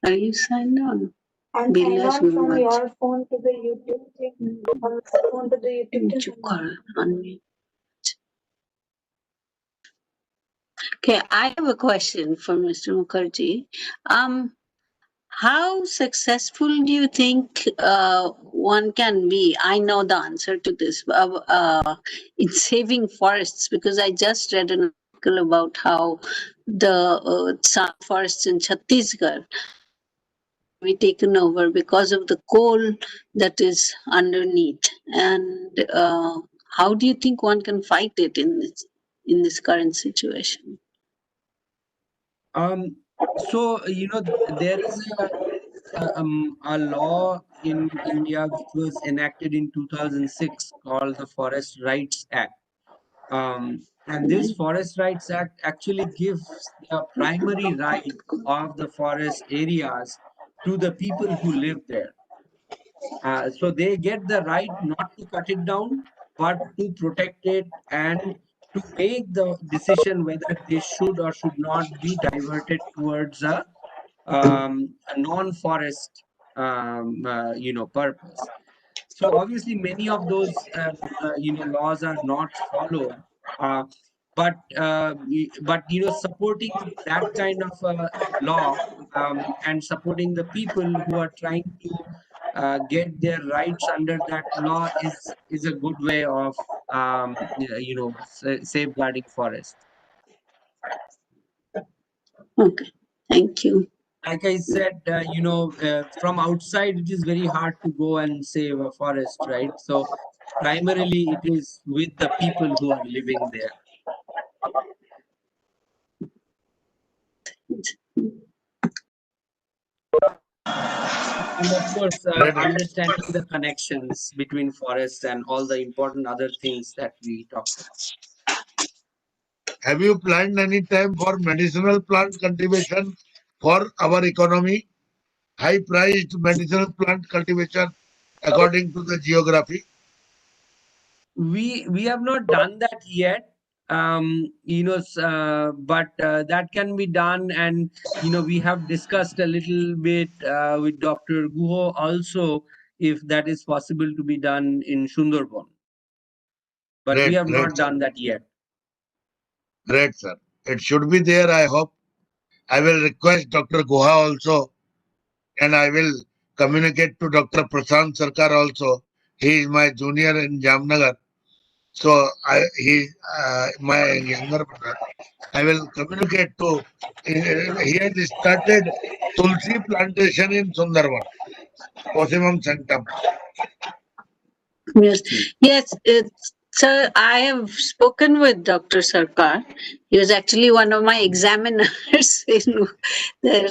Are you signed on? And sign on from your phone to the YouTube thing. From the phone to the YouTube thing. Okay, I have a question for Mr. Mukherjee. How successful do you think one can be? I know the answer to this in saving forests, because I just read an article about how the some forests in Chhattisgarh be taken over because of the coal that is underneath. And how do you think one can fight it in this current situation? So, there is a law in India which was enacted in 2006 called the Forest Rights Act. And this Forest Rights Act actually gives the primary right of the forest areas to the people who live there. So they get the right not to cut it down, but to protect it and to make the decision whether they should or should not be diverted towards a non-forest, purpose. So obviously, many of those laws are not followed. Uh, but supporting that kind of law, and supporting the people who are trying to get their rights under that law is a good way of safeguarding forest. Okay, thank you. Like I said, from outside, it is very hard to go and save a forest, right? So primarily, it is with the people who are living there. And of course, understanding the connections between forests and all the important other things that we talked about. Have you planned any time for medicinal plant cultivation for our economy? High priced medicinal plant cultivation according to the geography? We have not done that yet, but that can be done. And we have discussed a little bit with Dr. Guha also, if that is possible to be done in Sundarban, but we have not done that yet. Great, sir. It should be there, I hope. I will request Dr. Guha also, and I will communicate to Dr. Prashant Sarkar also. He is my junior in Jamnagar. So he my younger brother. I will communicate to. He has started Tulsi plantation in Sundarban, Posimam Sanctum. Yes, sir, I have spoken with Dr. Sarkar. He was actually one of my examiners in the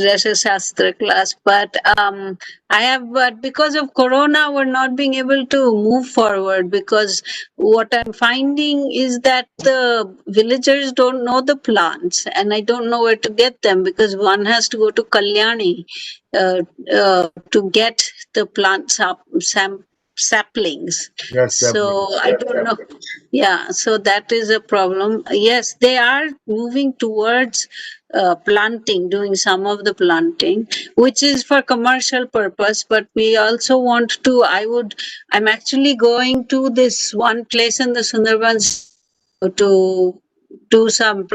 Rasa Shastra class. But but because of Corona, we're not being able to move forward, because what I'm finding is that the villagers don't know the plants, and I don't know where to get them, because one has to go to Kalyani to get the plant saplings. Yes, So I don't know. Yeah, so that is a problem. Yes, they are moving towards planting, doing some of the planting, which is for commercial purpose. But we also want to. I'm actually going to this one place in the Sundarbans to do some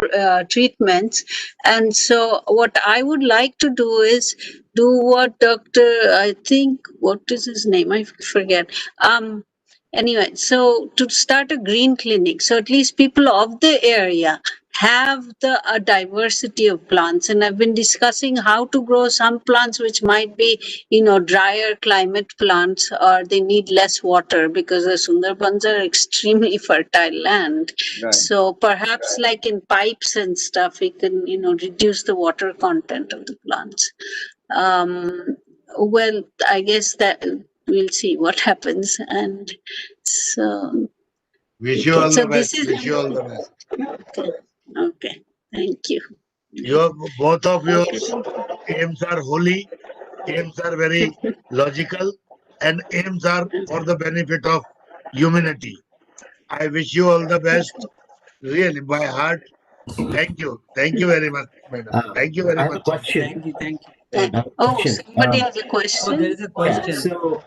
treatments. And so what I would like to do is do what I think, what is his name? I forget. Anyway, so to start a green clinic, so at least people of the area have a diversity of plants. And I've been discussing how to grow some plants which might be, drier climate plants, or they need less water, because the Sundarbans are extremely fertile land. Right. So perhaps like in pipes and stuff, we can, reduce the water content of the plants. Well, I guess that we'll see what happens. And so Wish you all so the best. this is Wish you all the best. okay. Thank you. Both of your Okay. aims are holy. Aims are very logical, and aims are for the benefit of humanity. I wish you all the best, really, by heart. Thank you. Thank you very much, madam. Thank you very I have a much. question. Thank you. Oh, question. somebody has a Oh, question. there is a Yeah. question. So